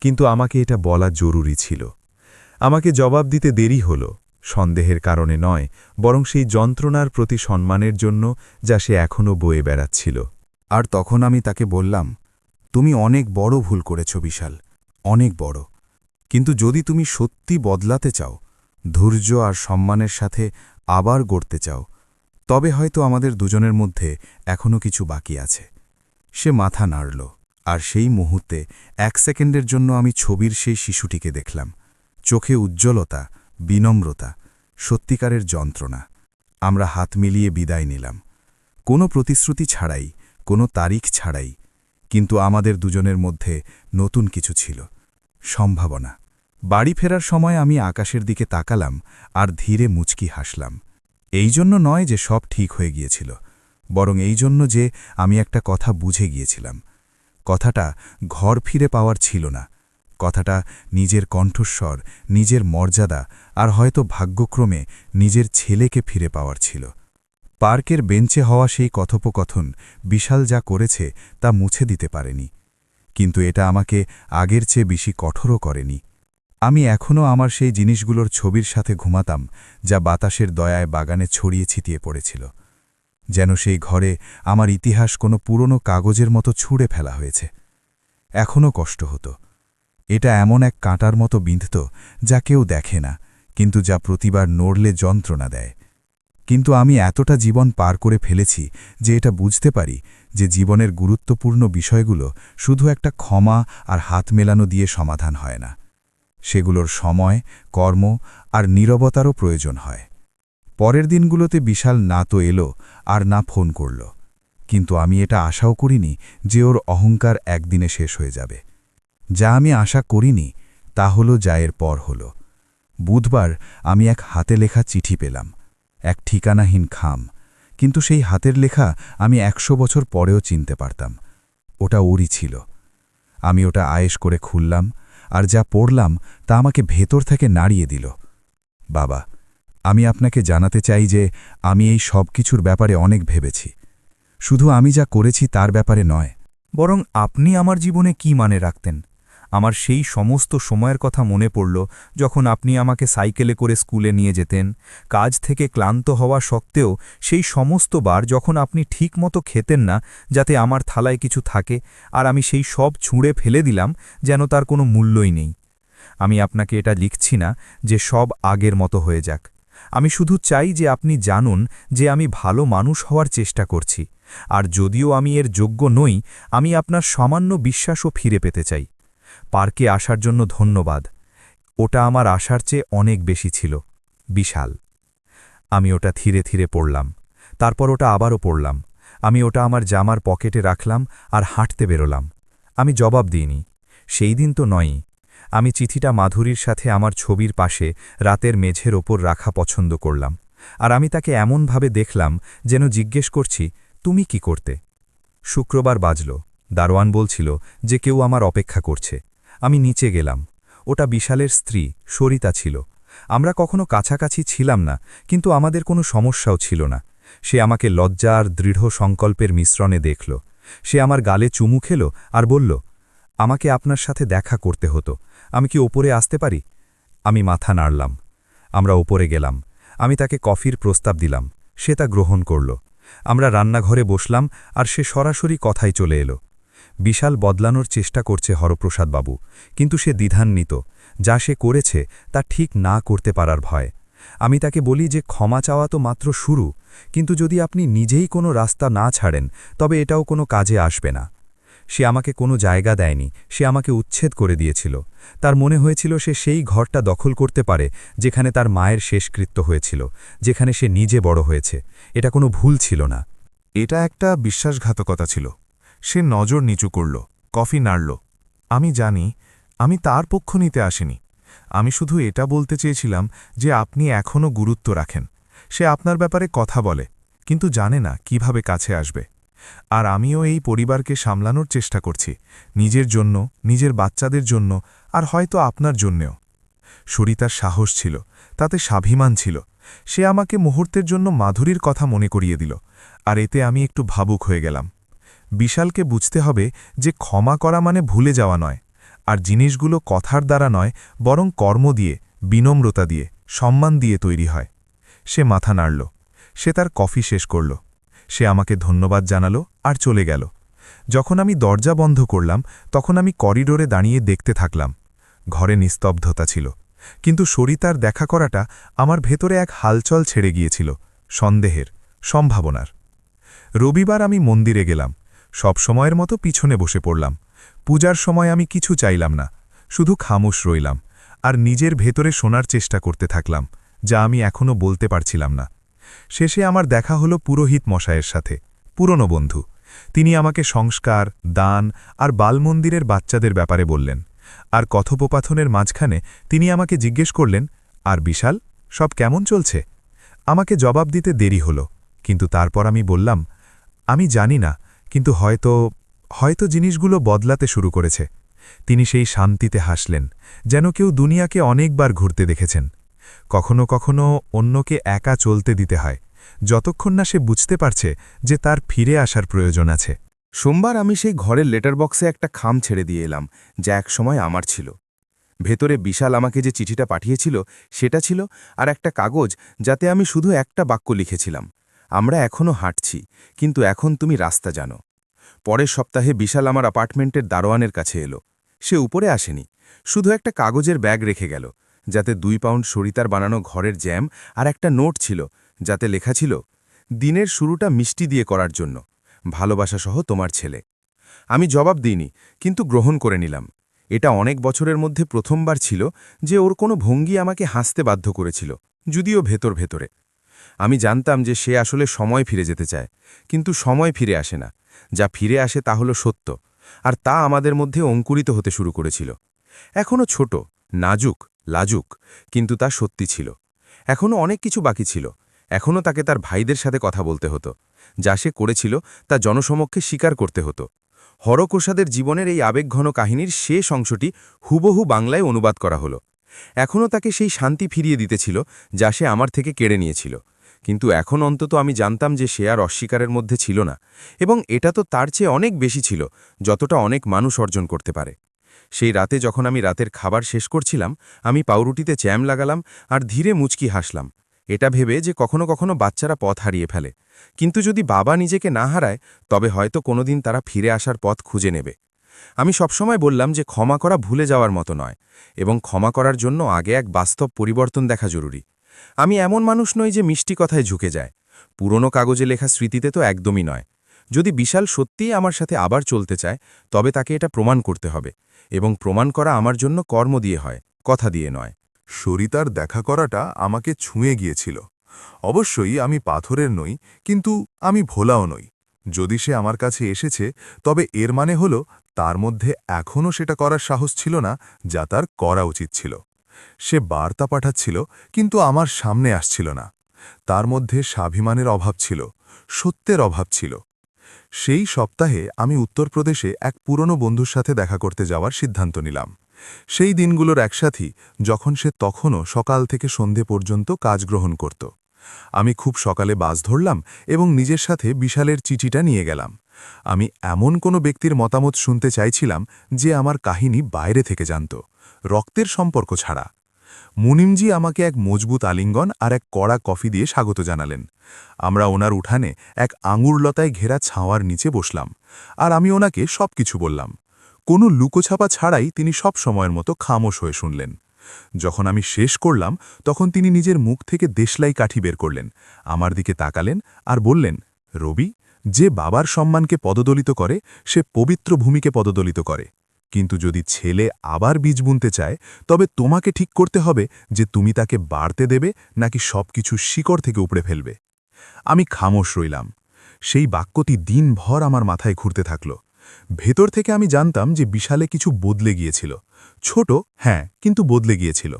কিন্তু আমাকে এটা বলা জরুরি ছিল। আমাকে জবাব দিতে দেরি হল, সন্দেহের কারণে নয়, বরং সেই যন্ত্রণার প্রতি সম্মানের জন্য যা সে এখনও বয়ে বেড়াচ্ছিল। আর তখন আমি তাকে বললাম, তুমি অনেক বড় ভুল করেছ বিশাল, অনেক বড়। কিন্তু যদি তুমি সত্যি বদলাতে চাও, ধৈর্য আর সম্মানের সাথে আবার গড়তে চাও, তবে হয়তো আমাদের দুজনের মধ্যে এখনও কিছু বাকি আছে। সে মাথা নাড়ল, আর সেই মুহূর্তে 1 সেকেন্ডের জন্য আমি ছবির সেই শিশুটিকে দেখলাম। চোখে উজ্জ্বলতা, বিনম্রতা, সত্যিকারের যন্ত্রণা। আমরা হাত মিলিয়ে বিদায় নিলাম, কোনো প্রতিশ্রুতি ছাড়াই, কোনো তারিখ ছাড়াই, কিন্তু আমাদের দুজনের মধ্যে নতুন কিছু ছিল, সম্ভাবনা। বাড়ি ফেরার সময় আমি আকাশের দিকে তাকালাম আর ধীরে মুচকি হাসলাম। এই জন্য নয় যে সব ঠিক হয়ে গিয়েছিল, বরং এই জন্য যে আমি একটা কথা বুঝে গিয়েছিলাম। কথাটা ঘর ফিরে পাওয়ার ছিল না, কথাটা নিজের কণ্ঠস্বর, নিজের মর্যাদা আর হয়তো ভাগ্যক্রমে নিজের ছেলেকে ফিরে পাওয়ার ছিল। পার্কের বেঞ্চে হওয়া সেই কথোপকথন বিশাল যা করেছে তা মুছে দিতে পারেনি, কিন্তু এটা আমাকে আগের চেয়ে বেশি কঠোরও করেনি। আমি এখনও আমার সেই জিনিসগুলোর ছবির সাথে ঘুমাতাম, যা বাতাসের দয়ায় বাগানে ছড়িয়ে ছিটিয়ে পড়েছিল। যেন সেই ঘরে আমার ইতিহাস কোনো পুরনো কাগজের মতো ছুঁড়ে ফেলা হয়েছে। এখনও কষ্ট হতো। এটা এমন এক কাঁটার মতো বিঁধত যা কেউ দেখে না, কিন্তু যা প্রতিবার নড়লে যন্ত্রণা দেয়। কিন্তু আমি এতটা জীবন পার করে ফেলেছি যে এটা বুঝতে পারি যে জীবনের গুরুত্বপূর্ণ বিষয়গুলো শুধু একটা ক্ষমা আর হাত মেলানো দিয়ে সমাধান হয় না। সেগুলোর সময়, কর্ম আর নীরবতারও প্রয়োজন হয়। পরের দিনগুলোতে বিশাল না তো এলো আর না ফোন করল, কিন্তু আমি এটা আশাও করিনি যে ওর অহংকার একদিনে শেষ হয়ে যাবে। যা আমি আশা করিনি তা হলো যা এর পর হল। বুধবার আমি এক হাতে লেখা চিঠি পেলাম, এক ঠিকানাহীন খাম, কিন্তু সেই হাতের লেখা আমি 100 বছর পরেও চিনতে পারতাম। ওটা ওরই ছিল। আমি ওটা আয়েশ করে খুললাম, আর যা পড়লাম তা আমাকে ভেতর থেকে নাড়িয়ে দিল। বাবা, আমি আপনাকে জানাতে চাই যে আমি এই সব কিছুর ব্যাপারে অনেক ভেবেছি। শুধু আমি যা করেছি তার ব্যাপারে নয়। বরং আপনি আমার জীবনে কি মানে রাখতেন? আমার সেই সমস্ত সময়ের কথা মনে পড়ল যখন আপনি আমাকে সাইকেলে করে স্কুলে নিয়ে যেতেন, কাজ থেকে ক্লান্ত হওয়া সত্ত্বেও সেই সমস্ত বার যখন আপনি ঠিকমতো খেতেন না যাতে আমার থালায় কিছু থাকে, আর আমি সেই সব ছুঁড়ে ফেলে দিলাম যেন তার কোনো মূল্যই নেই। আমি আপনাকে এটা লিখছি না যে সব আগের মতো হয়ে যাক। আমি শুধু চাই যে আপনি জানুন যে আমি ভালো মানুষ হওয়ার চেষ্টা করছি, আর যদিও আমি এর যোগ্য নই, আমি আপনার সামান্য বিশ্বাসও ফিরে পেতে চাই। পার্কে আসার জন্য ধন্যবাদ। ওটা আমার আশার চেয়ে অনেক বেশি ছিল। বিশাল। আমি ওটা ধীরে ধীরে পড়লাম। তারপর ওটা আবারও পড়লাম। আমি ওটা আমার জামার পকেটে রাখলাম আর হাঁটতে বেরোলাম। আমি জবাব দিইনি। সেই দিন তো নয়ই। আমি চিঠিটা মাধুরীর সাথে আমার ছবির পাশে রাতের মেঝের ওপর রাখা পছন্দ করলাম, আর আমি তাকে এমনভাবে দেখলাম যেন জিজ্ঞেস করছি, তুমি কি করতে? শুক্রবার বাজল। দারোয়ান বলছিল যে কেউ আমার অপেক্ষা করছে। আমি নিচে গেলাম। ওটা বিশালের স্ত্রী সরিতা ছিল। আমরা কখনো কাছাকাছি ছিলাম না, কিন্তু আমাদের কোনো সমস্যাও ছিল না। সে আমাকে লজ্জা আর দৃঢ় সংকল্পের মিশ্রণে দেখল। সে আমার গালে চুমু খেল আর বলল, আমাকে আপনার সাথে দেখা করতে হতো। আমি কি ওপরে আসতে পারি? আমি মাথা নাড়লাম। আমরা ওপরে গেলাম। আমি তাকে কফির প্রস্তাব দিলাম। সে তা গ্রহণ করল। আমরা রান্নাঘরে বসলাম আর সে সরাসরি কথায় চলে এলো। বিশাল বদলানোর চেষ্টা করছে হরপ্রসাদ বাবু, কিন্তু সে দ্বিধান্বিত। যা সে করেছে তা ঠিক না করতে পারার ভয়। আমি তাকে বলি যে ক্ষমা চাওয়া তো মাত্র শুরু, কিন্তু যদি আপনি নিজেই কোনো রাস্তা না ছাড়েন তবে এটাও কোনো কাজে আসবে না। সে আমাকে কোনো জায়গা দেয়নি, সে আমাকে উচ্ছেদ করে দিয়েছিল। তার মনে হয়েছিল সে সেই ঘরটা দখল করতে পারে যেখানে তার মায়ের শেষকৃত্য হয়েছিল, যেখানে সে নিজে বড় হয়েছে। এটা কোনো ভুল ছিল না। এটা একটা বিশ্বাসঘাতকতা ছিল। সে নজর নিচু করল, কফি নাড়ল। আমি জানি, আমি তার পক্ষ নিতে আসিনি। আমি শুধু এটা বলতে চেয়েছিলাম যে আপনি এখনও গুরুত্ব রাখেন। সে আপনার ব্যাপারে কথা বলে, কিন্তু জানে না কিভাবে কাছে আসবে। আর আমিও এই পরিবারকে সামলানোর চেষ্টা করছি, নিজের জন্য, নিজের বাচ্চাদের জন্য, আর হয়তো আপনার জন্যেও। সরিতার সাহস ছিল, তাতে স্বাভিমান ছিল। সে আমাকে মুহূর্তের জন্য মাধুরীর কথা মনে করিয়ে দিল, আর এতে আমি একটু ভাবুক হয়ে গেলাম। বিশালকে বুঝতে হবে যে ক্ষমা করা মানে ভুলে যাওয়া নয়, আর জিনিসগুলো কথার দ্বারা নয় বরং কর্ম দিয়ে, বিনম্রতা দিয়ে, সম্মান দিয়ে তৈরি হয়। সে মাথা নাড়ল। সে তার কফি শেষ করল। সে আমাকে ধন্যবাদ জানালো আর চলে গেল। যখন আমি দরজা বন্ধ করলাম তখন আমি করিডোরে দাঁড়িয়ে দেখতে থাকলাম। ঘরে নিস্তব্ধতা ছিল, কিন্তু সরিতার দেখা করাটা আমার ভেতরে এক হালচল ছেড়ে গিয়েছিল, সন্দেহের, সম্ভাবনার। রবিবার আমি মন্দিরে গেলাম। সব সময়ের মতো পিছনে বসে পড়লাম। পূজার সময় আমি কিছু চাইলাম না, শুধু খামোশ রইলাম আর নিজের ভেতরে শোনার চেষ্টা করতে থাকলাম, যা আমি এখনও বলতে পারছিলাম না। শেষে আমার দেখা হলো পুরোহিত মশায়ের সাথে, পুরনো বন্ধু। তিনি আমাকে সংস্কার, দান আর বালমন্দিরের বাচ্চাদের ব্যাপারে বললেন। আর কথোপকথনের মাঝখানে তিনি আমাকে জিজ্ঞেস করলেন, আর বিশাল, সব কেমন চলছে? আমাকে জবাব দিতে দেরি হলো, কিন্তু তারপর আমি বললাম, আমি জানি না, কিন্তু হয়তো জিনিসগুলো বদলাতে শুরু করেছে। তিনি সেই শান্তিতে হাসলেন, যেন কেউ দুনিয়াকে অনেকবার ঘুরতে দেখেছেন। কখনো কখনো অন্যকে একা চলতে দিতে হয়, যতক্ষণ না সে বুঝতে পারছে যে তার ফিরে আসার প্রয়োজন আছে। সোমবার আমি সেই ঘরের লেটার বক্সে একটা খাম ছেড়ে দিয়ে এলাম, যা একসময় আমার ছিল। ভেতরে বিশাল আমাকে যে চিঠিটা পাঠিয়েছিল সেটা ছিল, আর একটা কাগজ যাতে আমি শুধু একটা বাক্য লিখেছিলাম, আমরা এখনও হাঁটছি, কিন্তু এখন তুমি রাস্তা জানো। পরের সপ্তাহে বিশাল আমার অ্যাপার্টমেন্টের দারোয়ানের কাছে এলো। সে উপরে আসেনি, শুধু একটা কাগজের ব্যাগ রেখে গেল, যাতে 2 পাউন্ড সরিতার বানানো ঘরের জ্যাম আর একটা নোট ছিল, যাতে লেখা ছিল, দিনের শুরুটা মিষ্টি দিয়ে করার জন্য, ভালোবাসাসহ তোমার ছেলে। আমি জবাব দিইনি, কিন্তু গ্রহণ করে নিলাম। এটা অনেক বছরের মধ্যে প্রথমবার ছিল যে ওর কোনো ভঙ্গি আমাকে হাসতে বাধ্য করেছিল, যদিও ভেতরে। আমি জানতাম যে সে আসলে সময় ফিরে যেতে চায়, কিন্তু সময় ফিরে আসে না। যা ফিরে আসে তা হলো সত্য, আর তা আমাদের মধ্যে অঙ্কুরিত হতে শুরু করেছিল। এখনও ছোট, নাজুক, লাজুক, কিন্তু তা সত্যি ছিল। এখনও অনেক কিছু বাকি ছিল। এখনও তাকে তার ভাইদের সাথে কথা বলতে হতো। যা সে করেছিল তা জনসমক্ষে স্বীকার করতে হতো। হরপ্রসাদের জীবনের এই আবেগঘন কাহিনীর শেষ অংশটি হুবহু বাংলায় অনুবাদ করা হলো। এখনও তাকে সেই শান্তি ফিরিয়ে দিতেছিল যা সে আমার থেকে কেড়ে নিয়েছিল, কিন্তু এখন অন্তত আমি জানতাম যে সে আর অস্বীকারের মধ্যে ছিল না, এবং এটা তো তার চেয়ে অনেক বেশি ছিল যতটা অনেক মানুষ অর্জন করতে পারে। সেই রাতে যখন আমি রাতের খাবার শেষ করছিলাম, আমি পাউরুটিতে জ্যাম লাগালাম আর ধীরে মুচকি হাসলাম, এটা ভেবে যে কখনো কখনো বাচ্চারা পথ হারিয়ে ফেলে, কিন্তু যদি বাবা নিজেকে না হারায় তবে হয়তো কোনোদিন তারা ফিরে আসার পথ খুঁজে নেবে। আমি সবসময় বললাম যে ক্ষমা করা ভুলে যাওয়ার মতো নয়, এবং ক্ষমা করার জন্য আগে এক বাস্তব পরিবর্তন দেখা জরুরি। আমি এমন মানুষ নই যে মিষ্টি কথায় ঝুঁকে যায়, পুরনো কাগজে লেখা স্মৃতিতে তো একদমই নয়। যদি বিশাল সত্যিই আমার সাথে আবার চলতে চায় তবে তাকে এটা প্রমাণ করতে হবে, এবং প্রমাণ করা আমার জন্য কর্ম দিয়ে হয়, কথা দিয়ে নয়। সরিতার দেখা করাটা আমাকে ছুঁয়ে গিয়েছিল। অবশ্যই আমি পাথরের নই, কিন্তু আমি ভোলাও নই। যদি সে আমার কাছে এসেছে তবে এর মানে হল তার মধ্যে এখনও সেটা করার সাহস ছিল না যা তার করা উচিত ছিল। সে বার্তা পাঠাচ্ছিল, কিন্তু আমার সামনে আসছিল না। তার মধ্যে স্বাভিমানের অভাব ছিল, সত্যের অভাব ছিল। সেই সপ্তাহে আমি উত্তরপ্রদেশে এক পুরনো বন্ধুর সাথে দেখা করতে যাওয়ার সিদ্ধান্ত নিলাম। সেই দিনগুলোর একসাথী যখন সে তখনও সকাল থেকে সন্ধে পর্যন্ত কাজ গ্রহণ করত। আমি খুব সকালে বাস ধরলাম এবং নিজের সাথে বিশালের চিঠিটা নিয়ে গেলাম। আমি এমন কোনো ব্যক্তির মতামত শুনতে চাইছিলাম যে আমার কাহিনী বাইরে থেকে জানত, রক্তের সম্পর্ক ছাড়া। মুনিমজি আমাকে এক মজবুত আলিঙ্গন আর এক কড়া কফি দিয়ে স্বাগত জানালেন। আমরা ওনার উঠানে এক আঙুরলতায় ঘেরা ছাওয়ার নিচে বসলাম, আর আমি ওনাকে সবকিছু বললাম। কোনো লুকোছাপা ছাড়াই তিনি সব সময়ের মতো খামোশ হয়ে শুনলেন। যখন আমি শেষ করলাম তখন তিনি নিজের মুখ থেকে দেশলাই কাঠি বের করলেন, আমার দিকে তাকালেন আর বললেন, রবি, যে বাবার সম্মানকে পদদলিত করে সে পবিত্র ভূমিকে পদদলিত করে। কিন্তু যদি ছেলে আবার বীজ বুনতে চায় তবে তোমাকে ঠিক করতে হবে যে তুমি তাকে বাড়তে দেবে নাকি সবকিছু শিকড় থেকে উপড়ে ফেলবে। আমি খামোশ রইলাম। সেই বাক্যটি দিনভর আমার মাথায় ঘুরতে থাকল। ভেতর থেকে আমি জানতাম যে বিশালে কিছু বদলে গিয়েছিল, ছোট হ্যাঁ, কিন্তু বদলে গিয়েছিল।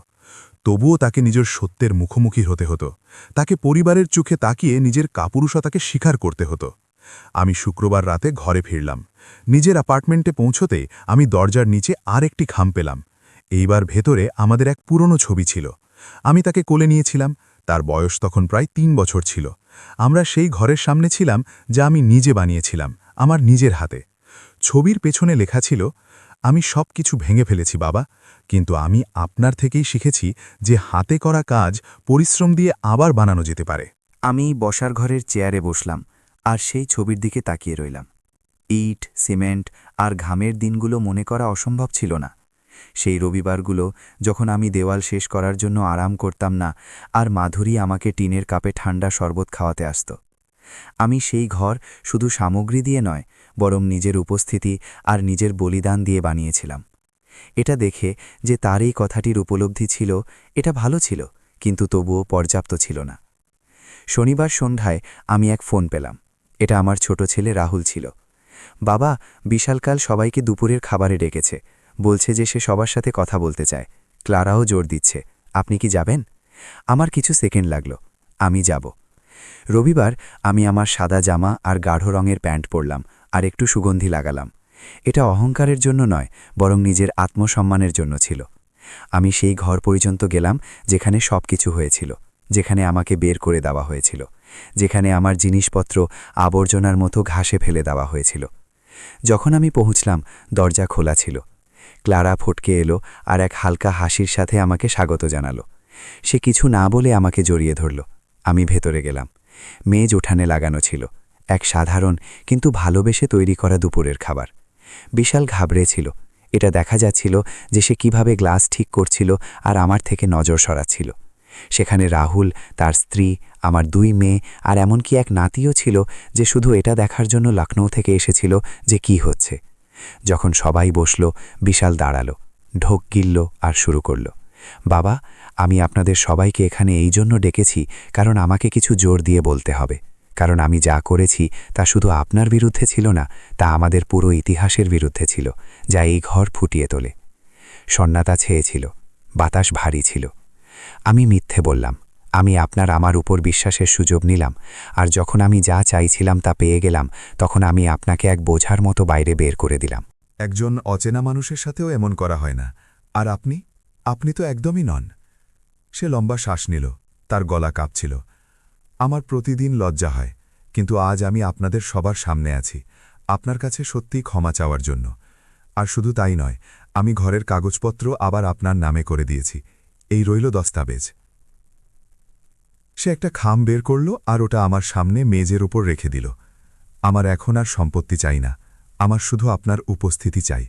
তবুও তাকে নিজের সত্যের মুখোমুখি হতে হতো, তাকে পরিবারের চোখে তাকিয়ে নিজের কাপুরুষতাকে স্বীকার করতে হতো। আমি শুক্রবার রাতে ঘরে ফিরলাম। নিজের অ্যাপার্টমেন্টে পৌঁছতে আমি দরজার নিচে আর একটি খাম পেলাম। এইবার ভেতরে আমাদের এক পুরনো ছবি ছিল। আমি তাকে কোলে নিয়েছিলাম, তার বয়স তখন প্রায় ৩ বছর ছিল। আমরা সেই ঘরের সামনে ছিলাম যা আমি নিজে বানিয়েছিলাম, আমার নিজের হাতে। ছবির পেছনে লেখা ছিল, আমি সব কিছু ভেঙে ফেলেছি বাবা, কিন্তু আমি আপনার থেকেই শিখেছি যে হাতে করা কাজ পরিশ্রম দিয়ে আবার বানানো যেতে পারে। আমি বসার ঘরের চেয়ারে বসলাম আর সেই ছবির দিকে তাকিয়ে রইলাম। ইট, সিমেন্ট আর ঘামের দিনগুলো মনে করা অসম্ভব ছিল না। সেই রবিবারগুলো যখন আমি দেওয়াল শেষ করার জন্য আরাম করতাম না আর মাধুরী আমাকে টিনের কাপে ঠান্ডা শরবত খাওয়াতে আসত। আমি সেই ঘর শুধু সামগ্রী দিয়ে নয়, বরং নিজের উপস্থিতি আর নিজের বলিদান দিয়ে বানিয়েছিলাম। এটা দেখে যে তার এই কথাটির উপলব্ধি ছিল, এটা ভালো ছিল, কিন্তু তবুও পর্যাপ্ত ছিল না। শনিবার সন্ধ্যায় আমি এক ফোন পেলাম। এটা আমার ছোট ছেলে রাহুল ছিল। বাবা, বিশালকাল সবাইকে দুপুরের খাবারে ডেকেছে, বলছে যে সে সবার সাথে কথা বলতে চায়। ক্লারাও জোর দিচ্ছে। আপনি কি যাবেন? আমার কিছু সেকেন্ড লাগল। আমি যাব। রবিবার আমি আমার সাদা জামা আর গাঢ় রঙের প্যান্ট পরলাম আর একটু সুগন্ধি লাগালাম। এটা অহংকারের জন্য নয়, বরং নিজের আত্মসম্মানের জন্য ছিল। আমি সেই ঘর পর্যন্ত গেলাম যেখানে সব কিছু হয়েছিল, যেখানে আমাকে বের করে দেওয়া হয়েছিল, যেখানে আমার জিনিসপত্র আবর্জনার মতো ঘাসে ফেলে দেওয়া হয়েছিল। যখন আমি পৌঁছলাম, দরজা খোলা ছিল। ক্লারা ফটকে এলো আর এক হালকা হাসির সাথে আমাকে স্বাগত জানালো। সে কিছু না বলে আমাকে জড়িয়ে ধরল। আমি ভেতরে গেলাম। মেজ উঠানে লাগানো ছিল, এক সাধারণ কিন্তু ভালোবেসে তৈরি করা দুপুরের খাবার। বিশাল ঘাবড়েছিল। এটা দেখা যাচ্ছিল যে সে কিভাবে গ্লাস ঠিক করছিল আর আমার থেকে নজর সরাচ্ছিল। সেখানে রাহুল, তার স্ত্রী, আমার 2 মেয়ে আর এমনকি এক নাতিও ছিল যে শুধু এটা দেখার জন্য লখনৌ থেকে এসেছিল যে কি হচ্ছে। যখন সবাই বসল, বিশাল দাঁড়ালো, ঢোক গিলল আর শুরু করল, বাবা, আমি আপনাদের সবাইকে এখানে এই জন্য ডেকেছি কারণ আমাকে কিছু জোর দিয়ে বলতে হবে, কারণ আমি যা করেছি তা শুধু আপনার বিরুদ্ধে ছিল না, তা আমাদের পুরো ইতিহাসের বিরুদ্ধে ছিল, যা এই ঘর ফুটিয়ে তোলে। সন্নাটা ছেয়েছিল, বাতাস ভারী ছিল। আমি মিথ্যে বললাম, আমি আমার উপর বিশ্বাসের সুযোগ নিলাম, আর যখন আমি যা চাইছিলাম তা পেয়ে গেলাম, তখন আমি আপনাকে এক বোঝার মতো বাইরে বের করে দিলাম। একজন অচেনা মানুষের সাথেও এমন করা হয় না। আর আপনি তো একদমই নন। সে লম্বা শ্বাস নিল, তার গলা কাঁপছিল। আমার প্রতিদিন লজ্জা হয়, কিন্তু আজ আমি আপনাদের সবার সামনে আছি আপনার কাছে সত্যিই ক্ষমা চাওয়ার জন্য। আর শুধু তাই নয়, আমি ঘরের কাগজপত্র আবার আপনার নামে করে দিয়েছি। এই রইল দস্তাবেজ। সে একটা খাম বের করল আর ওটা আমার সামনে মেজের ওপর রেখে দিল। আমার এখন আর সম্পত্তি চাই না, আমার শুধু আপনার উপস্থিতি চাই।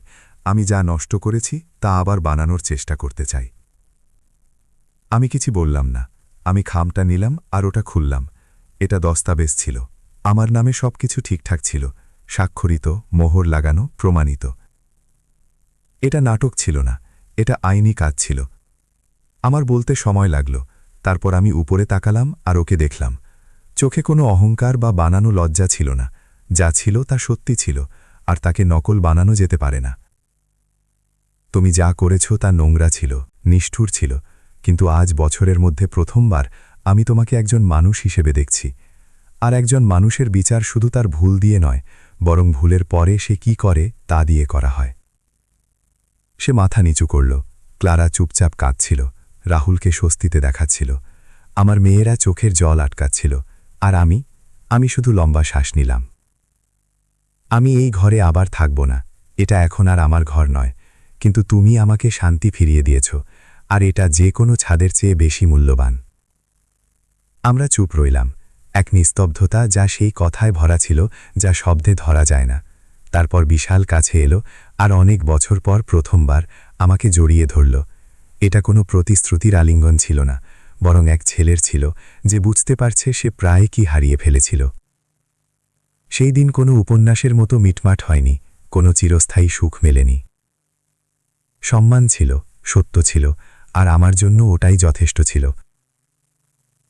আমি যা নষ্ট করেছি তা আবার বানানোর চেষ্টা করতে চাই। আমি কিছু বললাম না, আমি খামটা নিলাম আর ওটা খুললাম। এটা দস্তাবেজ ছিল, আমার নামে সবকিছু ঠিকঠাক ছিল, স্বাক্ষরিত, মোহর লাগানো, প্রমাণিত। এটা নাটক ছিল না, এটা আইনি কাজ ছিল। আমার বলতে সময় লাগল, তারপর আমি উপরে তাকালাম আর ওকে দেখলাম। চোখে কোনো অহংকার বা বানানো লজ্জা ছিল না, যা ছিল তা সত্যি ছিল, আর তাকে নকল বানানো যেতে পারে না। তুমি যা করেছ তা নোংরা ছিল, নিষ্ঠুর ছিল, কিন্তু আজ বছরের মধ্যে প্রথমবার আমি তোমাকে একজন মানুষ হিসেবে দেখছি। আর একজন মানুষের বিচার শুধু তার ভুল দিয়ে নয়, বরং ভুলের পরে সে কি করে তা দিয়ে করা হয়। সে মাথা নিচু করল। ক্লারা চুপচাপ কাঁদছিল, রাহুলকে স্বস্তিতে দেখাচ্ছিল, আমার মেয়েরা চোখের জল আটকাচ্ছিল, আর আমি শুধু লম্বা শ্বাস নিলাম। আমি এই ঘরে আবার থাকব না, এটা এখন আর আমার ঘর নয়, কিন্তু তুমি আমাকে শান্তি ফিরিয়ে দিয়েছ, আর এটা যে কোনো ছাদের চেয়ে বেশি মূল্যবান। আমরা চুপ রইলাম, এক নিস্তব্ধতা যা সেই কথায় ভরা ছিল যা শব্দে ধরা যায় না। তারপর বিশাল কাছে এলো আর অনেক বছর পর প্রথমবার আমাকে জড়িয়ে ধরল। এটা কোনো প্রতিশ্রুতির আলিঙ্গন ছিল না, বরং এক ছেলের ছিল যে বুঝতে পারছে সে প্রায় কি হারিয়ে ফেলেছিল। সেই দিন কোনো উপন্যাসের মতো মিটমাট হয়নি, কোনো চিরস্থায়ী সুখ মেলেনি। সম্মান ছিল, সত্য ছিল, আর আমার জন্য ওটাই যথেষ্ট ছিল।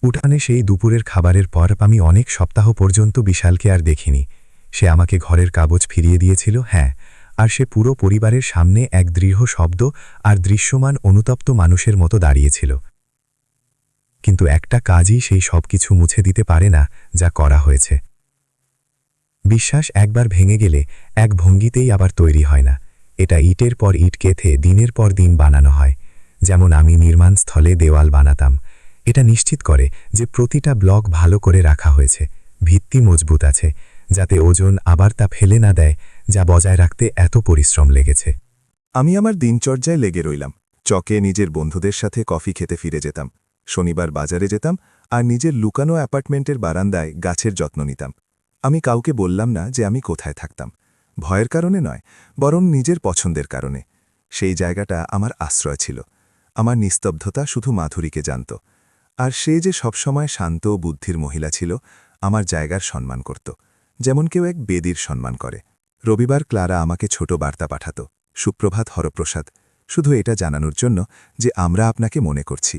উঠানে সেই দুপুরের খাবারের পর আমি অনেক সপ্তাহ পর্যন্ত বিশালকে আর দেখিনি। সে আমাকে ঘরের কাগজ ফিরিয়ে দিয়েছিল, হ্যাঁ, আর সে পুরো পরিবারের সামনে এক দৃঢ় শব্দ আর দৃশ্যমান অনুতপ্ত মানুষের মতো দাঁড়িয়েছিল। কিন্তু একটা কাজই সেই সব কিছু মুছে দিতে পারে না যা করা হয়েছে। বিশ্বাস একবার ভেঙে গেলে এক ভঙ্গিতেই আবার তৈরি হয় না। এটা ইটের পর ইট গেঁথে দিনের পর দিন বানানো হয়, যেমন আমি নির্মাণস্থলে দেওয়াল বানাতাম। এটা নিশ্চিত করে যে প্রতিটা ব্লক ভালো করে রাখা হয়েছে, ভিত্তি মজবুত আছে, যাতে ওজন আবার তা ফেলে না দেয় যা বজায় রাখতে এত পরিশ্রম লেগেছে। আমি আমার দিনচর্যায় লেগে রইলাম। চকে নিজের বন্ধুদের সাথে কফি খেতে ফিরে যেতাম, শনিবার বাজারে যেতাম, আর নিজের লুকানো অ্যাপার্টমেন্টের বারান্দায় গাছের যত্ন নিতাম। আমি কাউকে বললাম না যে আমি কোথায় থাকতাম, ভয়ের কারণে নয়, বরং নিজের পছন্দের কারণে। সেই জায়গাটা আমার আশ্রয় ছিল। আমার নিস্তব্ধতা শুধু মাধুরীকে জানত, আর সে যে সবসময় শান্ত ও বুদ্ধির মহিলা ছিল, আমার জায়গার সম্মান করত, যেমন কেউ এক বেদির সম্মান করে। রবিবার ক্লারা আমাকে ছোট বার্তা পাঠাত, সুপ্রভাত হরপ্রসাদ, শুধু এটা জানানোর জন্য যে আমরা আপনাকে মনে করছি।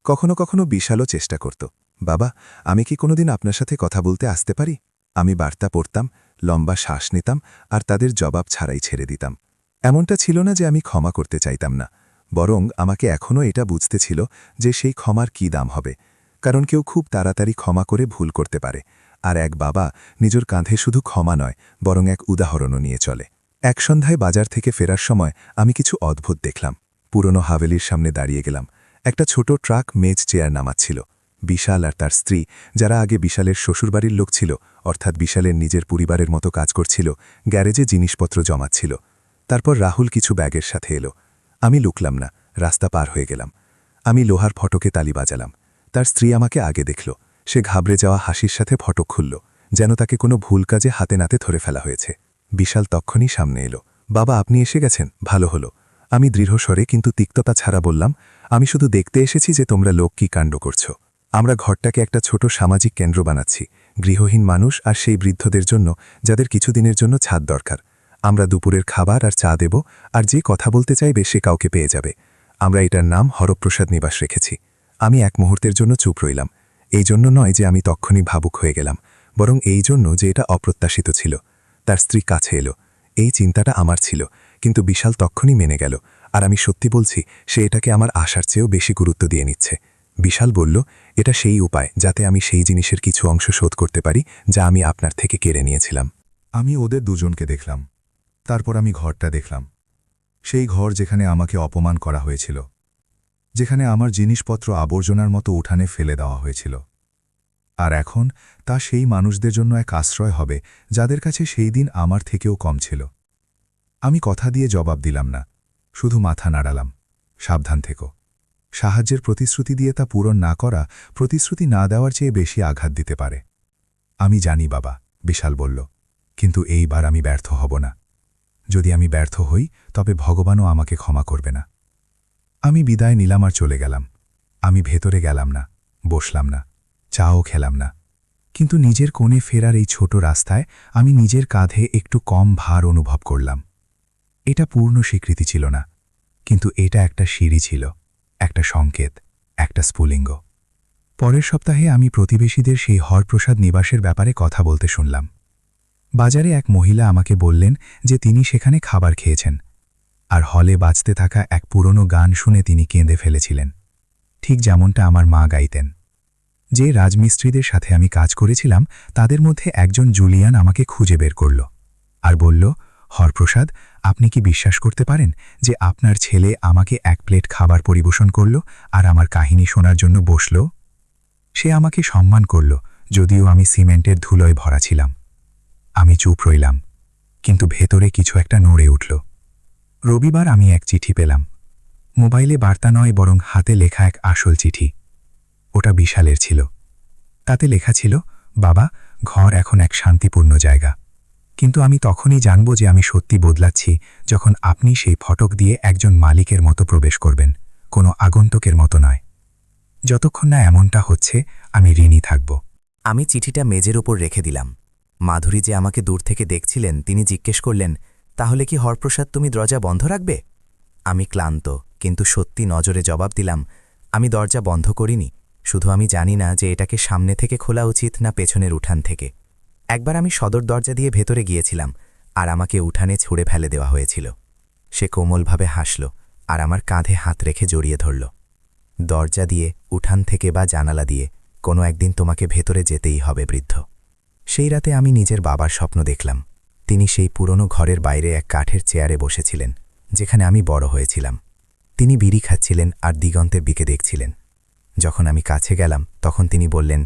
কখনো কখনো বিশালও চেষ্টা করত, বাবা, আমি কি কোনোদিন আপনার সাথে কথা বলতে আসতে পারি? আমি বার্তা পড়তাম, লম্বা শ্বাস নিতাম, আর তাদের জবাব ছাড়াই ছেড়ে দিতাম। এমনটা ছিল না যে আমি ক্ষমা করতে চাইতাম না, বরং আমাকে এখনও এটা বুঝতে ছিল যে সেই ক্ষমার কী দাম হবে। কারণ কেউ খুব তাড়াতাড়ি ক্ষমা করে ভুল করতে পারে, আর এক বাবা নিজের কাঁধে শুধু ক্ষমা নয়, বরং এক উদাহরণও নিয়ে চলে। এক সন্ধ্যায় বাজার থেকে ফেরার সময় আমি কিছু অদ্ভুত দেখলাম। পুরনো হাভেলির সামনে দাঁড়িয়ে গেলাম। একটা ছোট ট্রাক মেজ চেয়ার নামাচ্ছিল। বিশাল আর তার স্ত্রী, যারা আগে বিশালের শ্বশুরবাড়ির লোক ছিল, অর্থাৎ বিশালের নিজের পরিবারের মতো কাজ করছিল, গ্যারেজে জিনিসপত্র জমাচ্ছিল। তারপর রাহুল কিছু ব্যাগের সাথে এলো। আমি লুকলাম না, রাস্তা পার হয়ে গেলাম। আমি লোহার ফটকে তালি বাজালাম। তার স্ত্রী আমাকে আগে দেখল। সে ঘাবড়ে যাওয়া হাসির সাথে ফটক খুলল, যেন তাকে কোনো ভুল কাজে হাতে নাতে ধরে ফেলা হয়েছে। বিশাল তক্ষণই সামনে এলো। বাবা, আপনি এসে গেছেন, ভালো হলো। আমি দৃঢ় স্বরে কিন্তু তিক্ততা ছাড়া বললাম, আমি শুধু দেখতে এসেছি যে তোমরা লোক কি কাণ্ড করছ। আমরা ঘরটাকে একটা ছোট সামাজিক কেন্দ্র বানাচ্ছি, গৃহহীন মানুষ আর সেই বৃদ্ধদের জন্য যাদের কিছুদিনের জন্য ছাদ দরকার। আমরা দুপুরের খাবার আর চা দেব, আর যে কথা বলতে চাইবে সে কাউকে পেয়ে যাবে। আমরা এটার নাম হরপ্রসাদ নিবাস রেখেছি। আমি এক মুহূর্তের জন্য চুপ রইলাম। এই জন্য নয় যে আমি তক্ষণই ভাবুক হয়ে গেলাম, বরং এই জন্য যে এটা অপ্রত্যাশিত ছিল। তার স্ত্রী কাছে এলো। এই চিন্তাটা আমার ছিল, কিন্তু বিশাল তক্ষণই মেনে গেল, আর আমি সত্যি বলছি, সে এটাকে আমার আশার চেয়েও বেশি গুরুত্ব দিয়ে নিচ্ছে। বিশাল বলল, এটা সেই উপায় যাতে আমি সেই জিনিসের কিছু অংশ শোধ করতে পারি যা আমি আপনার থেকে কেড়ে নিয়েছিলাম। আমি ওদের দুজনকে দেখলাম। তারপর আমি ঘরটা দেখলাম, সেই ঘর যেখানে আমাকে অপমান করা হয়েছিল, যেখানে আমার জিনিসপত্র আবর্জনার মতো উঠানে ফেলে দেওয়া হয়েছিল। আর এখন তা সেই মানুষদের জন্য এক আশ্রয় হবে যাদের কাছে সেই দিন আমার থেকেও কম ছিল। আমি কথা দিয়ে জবাব দিলাম না, শুধু মাথা নাড়ালাম। সাবধান থেকো। সাহায্যের প্রতিশ্রুতি দিয়ে তা পূরণ না করা প্রতিশ্রুতি না দেওয়ার চেয়ে বেশি আঘাত দিতে পারে। আমি জানি বাবা, বিশাল বলল, কিন্তু এইবার আমি ব্যর্থ হব না। যদি আমি ব্যর্থ হই তবে ভগবানও আমাকে ক্ষমা করবে না। আমি বিদায় নিলাম আর চলে গেলাম। আমি ভেতরে গেলাম না, বসলাম না, চাও খেলাম না। কিন্তু নিজের কোণে ফেরার এই ছোট রাস্তায় আমি নিজের কাঁধে একটু কম ভার অনুভব করলাম। এটা পূর্ণ স্বীকৃতি ছিল না, কিন্তু এটা একটা সিঁড়ি ছিল, একটা সংকেত, একটা স্ফুলিঙ্গ। পরের সপ্তাহে আমি প্রতিবেশীদের সেই হরপ্রসাদ নিবাসের ব্যাপারে কথা বলতে শুনলাম। বাজারে এক মহিলা আমাকে বললেন যে তিনি সেখানে খাবার খেয়েছেন, আর হলে বাজতে থাকা এক পুরনো গান শুনে তিনি কেঁদে ফেলেছিলেন, ঠিক যেমনটা আমার মা গাইতেন। যে রাজমিস্ত্রিদের সাথে আমি কাজ করেছিলাম তাদের মধ্যে একজন জুলিয়ান আমাকে খুঁজে বের করল আর বলল, হরপ্রসাদ, আপনি কি বিশ্বাস করতে পারেন যে আপনার ছেলে আমাকে এক প্লেট খাবার পরিবেশন করল আর আমার কাহিনী শোনার জন্য বসল? সে আমাকে সম্মান করল, যদিও আমি সিমেন্টের ধুলোয় ভরা ছিলাম। আমি চুপ রইলাম, কিন্তু ভেতরে কিছু একটা নড়ে উঠল। রবিবার আমি এক চিঠি পেলাম। মোবাইলে বার্তা নয়, বরং হাতে লেখা এক আসল চিঠি। ওটা বিশালের ছিল। তাতে লেখা ছিল, বাবা, ঘর এখন এক শান্তিপূর্ণ জায়গা, কিন্তু আমি তখনই জানব যে আমি সত্যি বদলাচ্ছি যখন আপনি সেই ফটক দিয়ে একজন মালিকের মতো প্রবেশ করবেন, কোনো আগন্তুকের মতো নয়। যতক্ষণ না এমনটা হচ্ছে আমি ঋণী থাকব। আমি চিঠিটা মেজের ওপর রেখে দিলাম। মাধুরী যে আমাকে দূর থেকে দেখছিলেন তিনি জিজ্ঞেস করলেন, তাহলে কি হরপ্রসাদ তুমি দরজা বন্ধ রাখবে? আমি ক্লান্ত কিন্তু সত্যি নজরে জবাব দিলাম, আমি দরজা বন্ধ করিনি, শুধু আমি জানি না যে এটাকে সামনে থেকে খোলা উচিত না পেছনের উঠান থেকে। একবার আমি সদর দরজা দিয়ে ভেতরে গিয়েছিলাম আর আমাকে উঠানে ছুঁড়ে ফেলে দেওয়া হয়েছিল। সে কোমলভাবে হাসল আর আমার কাঁধে হাত রেখে জড়িয়ে ধরল। দরজা দিয়ে, উঠান থেকে বা জানালা দিয়ে, কোনো একদিন তোমাকে ভেতরে যেতেই হবে বৃদ্ধ। সেই রাতে আমি নিজের বাবার স্বপ্ন দেখলাম। তিনি সেই পুরনো ঘরের বাইরে এক কাঠের চেয়ারে বসেছিলেন, যেখানে আমি বড় হয়েছিলাম। তিনি বিড়ি খাচ্ছিলেন আর দিগন্তের দিকে দেখছিলেন। যখন আমি কাছে গেলাম তখন তিনি বললেন,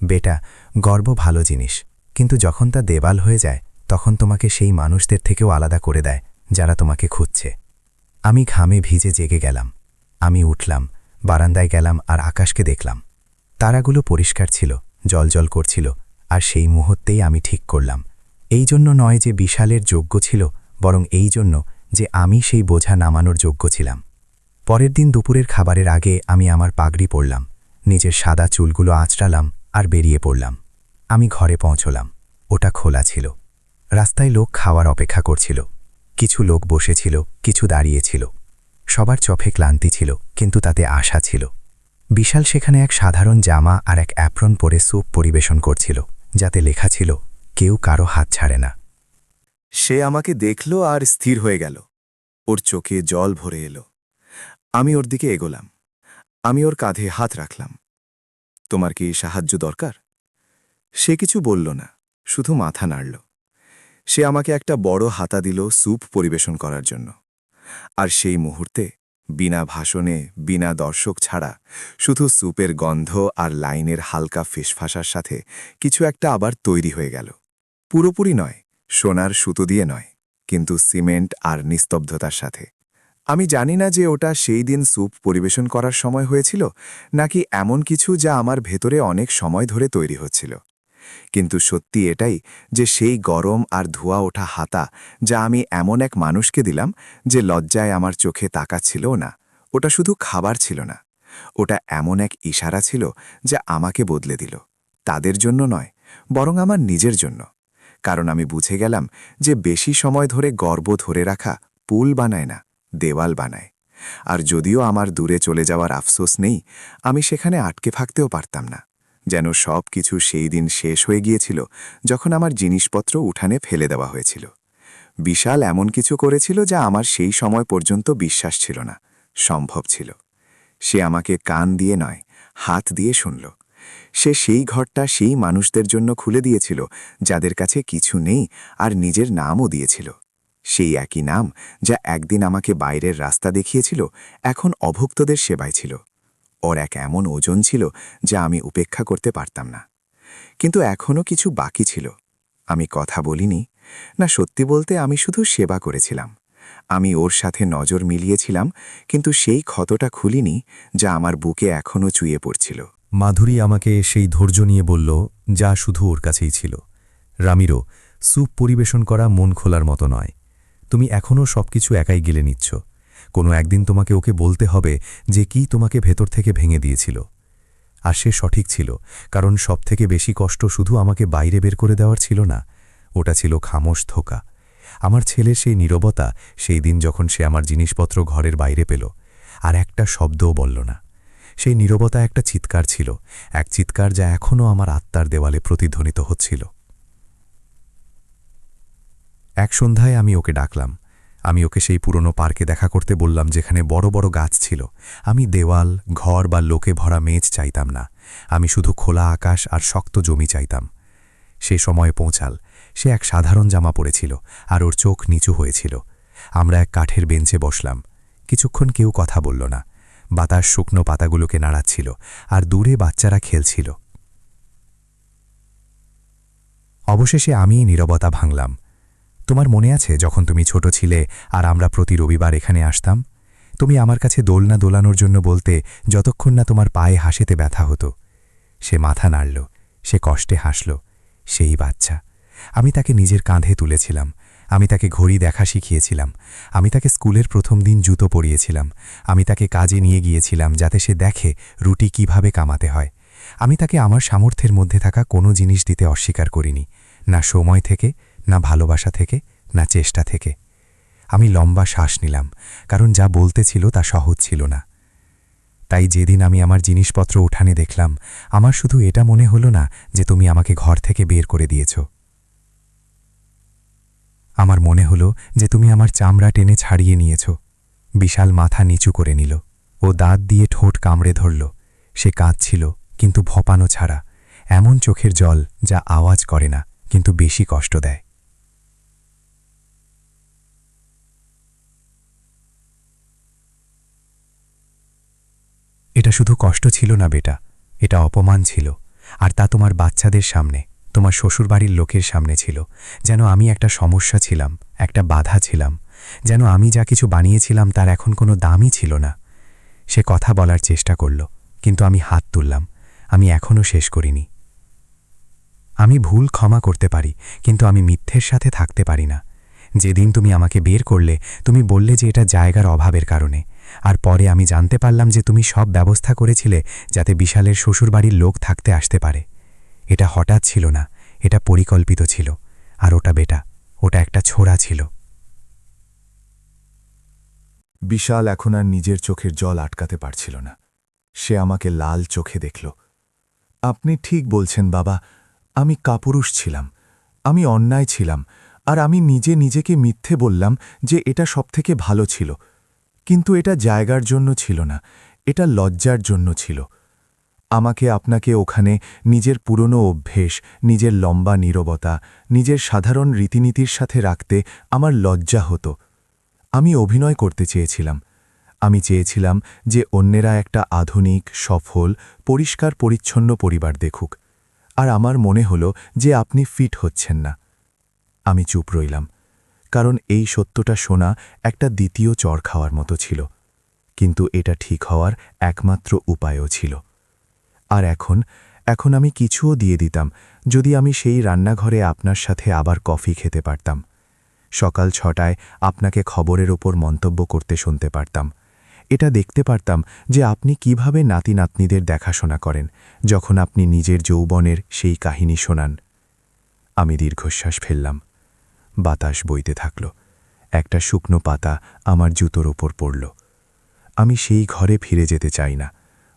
বেটা, গর্ব ভালো জিনিস, কিন্তু যখন তা দেবাল হয়ে যায় তখন তোমাকে সেই মানুষদের থেকেও আলাদা করে দেয় যারা তোমাকে খুঁজছে। আমি ঘামে ভিজে জেগে গেলাম। আমি উঠলাম, বারান্দায় গেলাম আর আকাশকে দেখলাম। তারাগুলো পরিষ্কার ছিল, জলজল করছিল, আর সেই মুহূর্তেই আমি ঠিক করলাম, এই জন্য নয় যে বিশালের যোগ্য ছিল, বরং এই জন্য যে আমি সেই বোঝা নামানোর যোগ্য ছিলাম। পরের দিন দুপুরের খাবারের আগে আমি আমার পাগড়ি পরলাম, নিজের সাদা চুলগুলো আঁচড়ালাম আর বেরিয়ে পড়লাম। আমি ঘরে পৌঁছলাম। ওটা খোলা ছিল। রাস্তায় লোক খাওয়ার অপেক্ষা করছিল। কিছু লোক বসেছিল, কিছু দাঁড়িয়েছিল। সবার চোখে ক্লান্তি ছিল, কিন্তু তাতে আশা ছিল। বিশাল সেখানে এক সাধারণ জামা আর এক অ্যাপ্রন পরে স্যুপ পরিবেশন করছিল, যাতে লেখা ছিল, কেউ কারো হাত ছাড়ে না। সে আমাকে দেখল আর স্থির হয়ে গেল। ওর চোখে জল ভরে এলো। আমি ওর দিকে এগোলাম। আমি ওর কাঁধে হাত রাখলাম। তোমার কি সাহায্য দরকার? সে কিছু বলল না, শুধু মাথা নাড়ল। সে আমাকে একটা বড় হাতা দিল স্যুপ পরিবেশন করার জন্য। আর সেই মুহূর্তে, বিনা ভাষণে, বিনা দর্শক ছাড়া, শুধু স্যুপের গন্ধ আর লাইনের হালকা ফিসফাসার সাথে কিছু একটা আবার তৈরি হয়ে গেল। পুরোপুরি নয়, সোনার সুতো দিয়ে নয়, কিন্তু সিমেন্ট আর নিস্তব্ধতার সাথে। আমি জানি না যে ওটা সেই দিন স্যুপ পরিবেশন করার সময় হয়েছিল নাকি এমন কিছু যা আমার ভেতরে অনেক সময় ধরে তৈরি হচ্ছিল। কিন্তু সত্যি এটাই যে সেই গরম আর ধোয়া ওঠা হাতা, যা আমি এমন এক মানুষকে দিলাম যে লজ্জায় আমার চোখে তাকাচ্ছিলও না, ওটা শুধু খাবার ছিল না, ওটা এমন এক ইশারা ছিল যা আমাকে বদলে দিল। তাদের জন্য নয়, বরং আমার নিজের জন্য। কারণ আমি বুঝে গেলাম যে বেশি সময় ধরে গর্ব ধরে রাখা পুল বানায় না, দেওয়াল বানায়। আর যদিও আমার দূরে চলে যাওয়ার আফসোস নেই, আমি সেখানে আটকে থাকতেও পারতাম না। যেন সব কিছু সেই দিন শেষ হয়ে গিয়েছিল যখন আমার জিনিসপত্র উঠানে ফেলে দেওয়া হয়েছিল। বিশাল এমন কিছু করেছিল যা আমার সেই সময় পর্যন্ত বিশ্বাস ছিল না, সম্ভব ছিল। সে আমাকে কান দিয়ে নয়, হাত দিয়ে শুনল। সে সেই ঘরটা সেই মানুষদের জন্য খুলে দিয়েছিল যাদের কাছে কিছু নেই, আর নিজের নামও দিয়েছিল। সেই একই নাম যা একদিন আমাকে বাইরের রাস্তা দেখিয়েছিল, এখন অভুক্তদের সেবায় ছিল। ওর এক এমন ওজন ছিল যা আমি উপেক্ষা করতে পারতাম না। কিন্তু এখনও কিছু বাকি ছিল। আমি কথা বলিনি, না সত্যি বলতে আমি শুধু সেবা করেছিলাম। আমি ওর সাথে নজর মিলিয়েছিলাম, কিন্তু সেই ক্ষতটা খুলিনি যা আমার বুকে এখনও চুইয়ে পড়ছিল। মাধুরী আমাকে সেই ধৈর্য নিয়ে বলল, যা শুধু ওর কাছেই ছিল। রামিরো, স্যুপ পরিবেশন করা মন খোলার মতো নয়। তুমি এখনও সবকিছু একাই গিলে নিচ্ছ। কোনো একদিন তোমাকে ওকে বলতে হবে যে কি তোমাকে ভেতর থেকে ভেঙে দিয়েছিল। আর সে সঠিক ছিল, কারণ সবথেকে বেশি কষ্ট শুধু আমাকে বাইরে বের করে দেওয়ার ছিল না, ওটা ছিল খামোশ ধোঁকা। আমার ছেলের সেই নীরবতা, সেই দিন যখন সে আমার জিনিসপত্র ঘরের বাইরে পেল, আর একটা শব্দও বলল না। সেই নীরবতা একটা চিৎকার ছিল, এক চিৎকার যা এখনও আমার আত্মার দেওয়ালে প্রতিধ্বনিত হচ্ছিল। এক সন্ধ্যায় আমি ওকে ডাকলাম। আমি ওকে সেই পুরনো পার্কে দেখা করতে বললাম, যেখানে বড় বড় গাছ ছিল। আমি দেওয়াল, ঘর বা লোকে ভরা মেজ চাইতাম না। আমি শুধু খোলা আকাশ আর শক্ত জমি চাইতাম। সে সময়ে পৌঁছাল। সে এক সাধারণ জামা পরেছিল, আর ওর চোখ নিচু হয়েছিল। আমরা এক কাঠের বেঞ্চে বসলাম। কিছুক্ষণ কেউ কথা বলল না। বাতাস শুকনো পাতাগুলোকে নাড়াচ্ছিল, আর দূরে বাচ্চারা খেলছিল। অবশেষে আমি নীরবতা ভাঙলাম। তোমার মনে আছে যখন তুমি ছোট ছিলে আর আমরা প্রতি রবিবার এখানে আসতাম? তুমি আমার কাছে দোলনা দোলানোর জন্য বলতে, যতক্ষণ না তোমার পায়ে হাসিতে ব্যথা হতো। সে মাথা নাড়ল, সে কষ্টে হাসল। সেই বাচ্চা। আমি তাকে নিজের কাঁধে তুলেছিলাম। আমি তাকে ঘড়ি দেখা শিখিয়েছিলাম। আমি তাকে স্কুলের প্রথম দিন জুতো পরিয়েছিলাম। আমি তাকে কাজে নিয়ে গিয়েছিলাম যাতে সে দেখে রুটি কিভাবে কামাতে হয়। আমি তাকে আমার সামর্থ্যের মধ্যে থাকা কোনো জিনিস দিতে অস্বীকার করিনি, না সময় থেকে, না ভালোবাসা থেকে, না চেষ্টা থেকে। আমি লম্বা শ্বাস নিলাম, কারণ যা বলতে ছিল তা সহজ ছিল না। তাই যেদিন আমি আমার জিনিসপত্র উঠানে দেখলাম, আমার শুধু এটা মনে হলো না যে তুমি আমাকে ঘর থেকে বের করে দিয়েছ। আমার মনে হলো যে তুমি আমার চামড়া টেনে ছাড়িয়ে নিয়েছ। বিশাল মাথা নিচু করে নিল। ও দাঁত দিয়ে ঠোঁট কামড়ে ধরল। সে কাঁদছিল, কিন্তু ভপানো ছাড়া। এমন চোখের জল যা আওয়াজ করে না, কিন্তু বেশি কষ্ট দেয়। এটা শুধু কষ্ট ছিল না বেটা, এটা অপমান ছিল। আর তা তোমার বাচ্চাদের সামনে, তোমার শ্বশুরবাড়ির লোকের সামনে ছিল। যেন আমি একটা সমস্যা ছিলাম, একটা বাধা ছিলাম। যেন আমি যা কিছু বানিয়েছিলাম তার এখন কোনো দামই ছিল না। সে কথা বলার চেষ্টা করল, কিন্তু আমি হাত তুললাম। আমি এখনও শেষ করিনি। আমি ভুল ক্ষমা করতে পারি, কিন্তু আমি মিথ্যের সাথে থাকতে পারি না। যেদিন তুমি আমাকে বের করলে, তুমি বললে যে এটা জায়গার অভাবের কারণে। আর পরে আমি জানতে পারলাম যে তুমি সব ব্যবস্থা করেছিলে যাতে বিশালের শ্বশুরবাড়ির লোক থাকতে আসতে পারে। এটা হঠাৎ ছিল না, এটা পরিকল্পিত ছিল। আর ওটা বেটা, ওটা একটা ছোড়া ছিল। বিশাল এখন আর নিজের চোখের জল আটকাতে পারছিল না। সে আমাকে লাল চোখে দেখল। আপনি ঠিক বলছেন বাবা, আমি কাপুরুষ ছিলাম, আমি অন্যায় ছিলাম, আর আমি নিজে নিজেকে মিথ্যে বললাম যে এটা সবথেকে ভালো ছিল। কিন্তু এটা জায়গার জন্য ছিল না, এটা লজ্জার জন্য ছিল। আমাকে আপনাকে ওখানে নিজের পুরনো অভ্যেস, নিজের লম্বা নীরবতা, নিজের সাধারণ রীতিনীতির সাথে রাখতে আমার লজ্জা হতো। আমি অভিনয় করতে চেয়েছিলাম। আমি চেয়েছিলাম যে অন্যেরা একটা আধুনিক, সফল, পরিষ্কার পরিচ্ছন্ন পরিবার দেখুক। আর আমার মনে হলো যে আপনি ফিট হচ্ছেন না। আমি চুপ রইলাম, কারণ এই সত্যটা শোনা একটা দ্বিতীয় চড় খাওয়ার মতো ছিল। কিন্তু এটা ঠিক হওয়ার একমাত্র উপায়ও ছিল। আর এখন আমি কিছুও দিয়ে দিতাম যদি আমি সেই রান্নাঘরে আপনার সাথে আবার কফি খেতে পারতাম। সকাল 6টায় আপনাকে খবরের ওপর মন্তব্য করতে শুনতে পারতাম। এটা দেখতে পারতাম যে আপনি কিভাবে নাতি নাতনিদের দেখাশোনা করেন যখন আপনি নিজের যৌবনের সেই কাহিনী শোনান। আমি দীর্ঘশ্বাস ফেললাম। বাতাস বইতে থাকল। একটা শুকনো পাতা আমার জুতোর ওপর পড়ল। আমি সেই ঘরে ফিরে যেতে চাই না,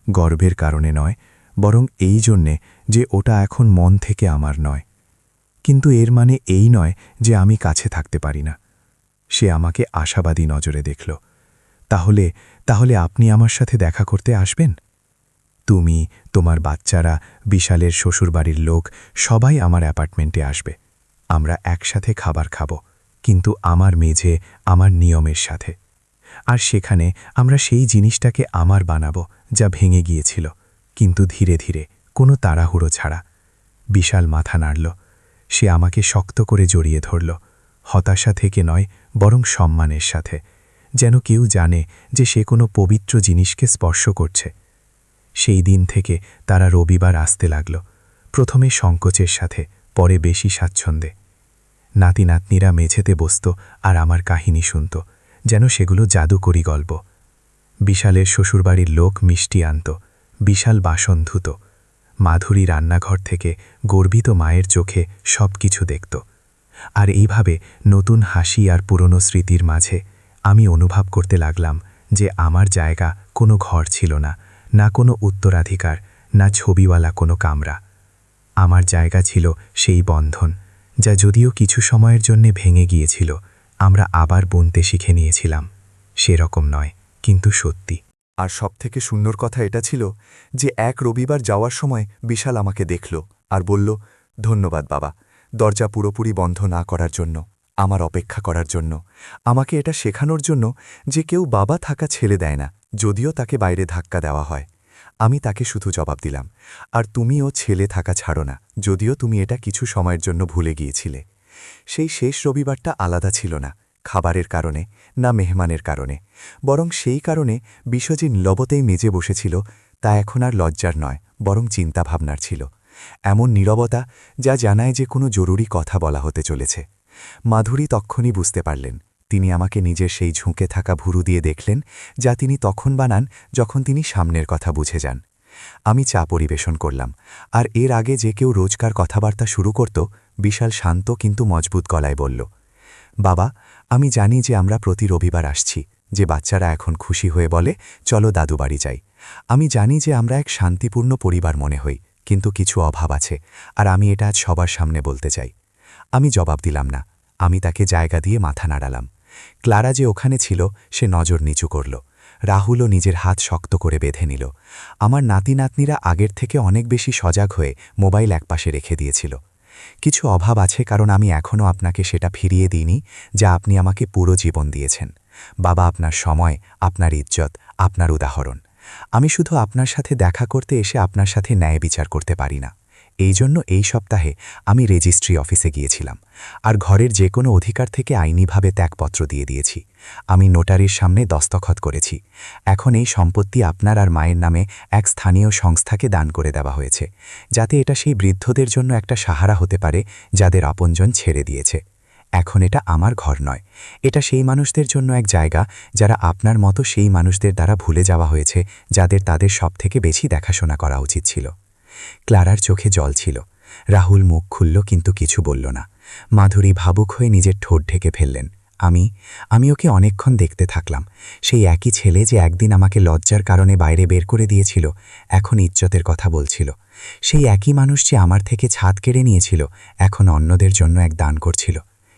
গর্বের কারণে নয়, বরং এই জন্যে যে ওটা এখন মন থেকে আমার নয়। কিন্তু এর মানে এই নয় যে আমি কাছে থাকতে পারি না। সে আমাকে আশাবাদী নজরে দেখল। তাহলে আপনি আমার সাথে দেখা করতে আসবেন? তুমি, তোমার বাচ্চারা, বিশালের শ্বশুরবাড়ির লোক সবাই আমার অ্যাপার্টমেন্টে আসবে। আমরা একসাথে খাবার খাব, কিন্তু আমার মেঝে, আমার নিয়মের সাথে। আর সেখানে আমরা সেই জিনিসটাকে আমার বানাবো যা ভেঙে গিয়েছিল, কিন্তু ধীরে ধীরে, কোনো তাড়াহুড়ো ছাড়া। বিশাল মাথা নাড়ল। সে আমাকে শক্ত করে জড়িয়ে ধরল, হতাশা থেকে নয় বরং সম্মানের সাথে, যেন কেউ জানে যে সে কোনো পবিত্র জিনিসকে স্পর্শ করছে। সেই দিন থেকে তারা রবিবার আসতে লাগল, প্রথমে সংকোচের সাথে, পরে বেশি স্বাচ্ছন্দ্যে। নাতি নাতনিরা মেঝেতে বসত আর আমার কাহিনী শুনত, যেন সেগুলো জাদুকরি গল্প। বিশালের শ্বশুরবাড়ির লোক মিষ্টি আনত, বিশাল বাসন ধুত। মাধুরী রান্নাঘর থেকে গর্বিত মায়ের চোখে সব কিছু দেখত। আর এইভাবে নতুন হাসি আর পুরনো স্মৃতির মাঝে আমি অনুভব করতে লাগলাম যে আমার জায়গা কোনো ঘর ছিল না, না কোনো উত্তরাধিকার, না ছবিওয়ালা কোনো কামরা। আমার জায়গা ছিল সেই বন্ধন, যা যদিও কিছু সময়ের জন্যে ভেঙে গিয়েছিল, আমরা আবার বুনতে শিখে নিয়েছিলাম। সেরকম নয়, কিন্তু সত্যি। আর সবথেকে সুন্দর কথা এটা ছিল যে এক রবিবার যাওয়ার সময় বিশাল আমাকে দেখল আর বলল, ধন্যবাদ বাবা, দরজা পুরোপুরি বন্ধ না করার জন্য, আমার অপেক্ষা করার জন্য, আমাকে এটা শেখানোর জন্য যে কেউ বাবা থাকা ছেড়ে দেয় না, যদিও তাকে বাইরে ধাক্কা দেওয়া হয়। আমি তাকে শুধু জবাব দিলাম, আর তুমিও ছেলে থাকা ছাড়ো না, যদিও তুমি এটা কিছু সময়ের জন্য ভুলে গিয়েছিলে। সেই শেষ রবিবারটা আলাদা ছিল না খাবারের কারণে, না মেহমানের কারণে, বরং সেই কারণে বিশ্বজিৎ নীরবতেই মেজে বসেছিল। তা এখন আর লজ্জার নয়, বরং চিন্তাভাবনার ছিল। এমন নীরবতা যা জানায় যে কোনো জরুরি কথা বলা হতে চলেছে। মাধুরী তক্ষণই বুঝতে পারলেন। তিনি আমাকে নিজের সেই ঝুঁকে থাকা ভুরু দিয়ে দেখলেন, যা তিনি তখন বানান যখন তিনি সামনের কথা বুঝে যান। আমি চা পরিবেশন করলাম, আর এর আগে যে কেউ রোজকার কথাবার্তা শুরু করত, বিশাল শান্ত কিন্তু মজবুত গলায় বলল, বাবা, আমি জানি যে আমরা প্রতি রবিবার আসছি, যে বাচ্চারা এখন খুশি হয়ে বলে চলো দাদু বাড়ি যাই। আমি জানি যে আমরা এক শান্তিপূর্ণ পরিবার মনে হই, কিন্তু কিছু অভাব আছে, আর আমি এটা আজ সবার সামনে বলতে চাই। আমি জবাব দিলাম না, আমি তাকে জায়গা দিয়ে মাথা নাড়ালাম। ক্লারা যে ওখানে ছিল সে নজর নিচু করল। রাহুলও নিজের হাত শক্ত করে বেঁধে নিল। আমার নাতি নাতনিরা আগের থেকে অনেক বেশি সজাগ হয়ে মোবাইল একপাশে রেখে দিয়েছিল। কিছু অভাব আছে, কারণ আমি এখনও আপনাকে সেটা ফিরিয়ে দিইনি যা আপনি আমাকে পুরো জীবন দিয়েছেন। বাবা, আপনার সময়, আপনার ইজ্জত, আপনার উদাহরণ। আমি শুধু আপনার সাথে দেখা করতে এসে আপনার সাথে ন্যায় বিচার করতে পারি না। এই জন্য এই সপ্তাহে আমি রেজিস্ট্রি অফিসে গিয়েছিলাম, আর ঘরের যে কোনো অধিকার থেকে আইনিভাবে ত্যাগপত্র দিয়ে দিয়েছি। আমি নোটারির সামনে দস্তখত করেছি। এখন এই সম্পত্তি আপনার আর মায়ের নামে এক স্থানীয় সংস্থাকে দান করে দেওয়া হয়েছে, যাতে এটা সেই বৃদ্ধদের জন্য একটা সাহারা হতে পারে যাদের আপনজন ছেড়ে দিয়েছে। এখন এটা আমার ঘর নয়, এটা সেই মানুষদের জন্য এক জায়গা যারা আপনার মতো সেই মানুষদের দ্বারা ভুলে যাওয়া হয়েছে, যাদের তাদের সবথেকে বেশি দেখাশোনা করা উচিত ছিল। ক্লারার চোখে জল ছিল। রাহুল মুখ খুলল, কিন্তু কিছু বলল না। মাধুরী ভাবুক হয়ে নিজের ঠোঁট ঢেকে ফেললেন। আমি ওকে অনেকক্ষণ দেখতে থাকলাম। সেই একই ছেলে যে একদিন আমাকে লজ্জার কারণে বাইরে বের করে দিয়েছিল, এখন ইজ্জতের কথা বলছিল। সেই একই মানুষ যে আমার থেকে ছাদ কেড়ে নিয়েছিল, এখন অন্যদের জন্য এক দান করছিল।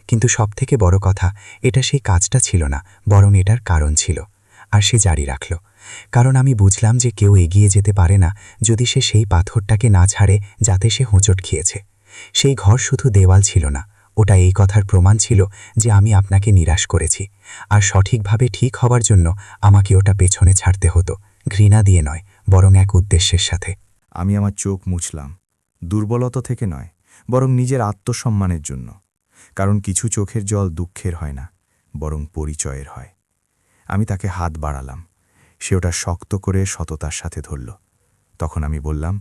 কিন্তু সবথেকে বড় কথা, এটা সেই কাজটা ছিল না, বরং এটার কারণ ছিল। আর সে জারি রাখল, কারণ আমি বুঝলাম যে কেউ এগিয়ে যেতে পারে না যদি সে সেই পাথরটাকে না ছাড়ে যাতে সে হোঁচট খেয়েছে। সেই ঘর শুধু দেওয়াল ছিল না, ওটা এই কথার প্রমাণ ছিল যে আমি আপনাকে নিরাশ করেছি, আর সঠিকভাবে ঠিক হবার জন্য আমাকে ওটা পেছনে ছাড়তে হতো, ঘৃণা দিয়ে নয়, বরং এক উদ্দেশ্যের সাথে। আমি আমার চোখ মুছলাম, দুর্বলতা থেকে নয়, বরং নিজের আত্মসম্মানের জন্য। কারণ কিছু চোখের জল দুঃখের হয় না, বরং পরিচয়ের হয়। আমি তাকে হাত বাড়ালাম। সে ওটা শক্ত করে সততার সাথে ধরল। তখন আমি বললাম,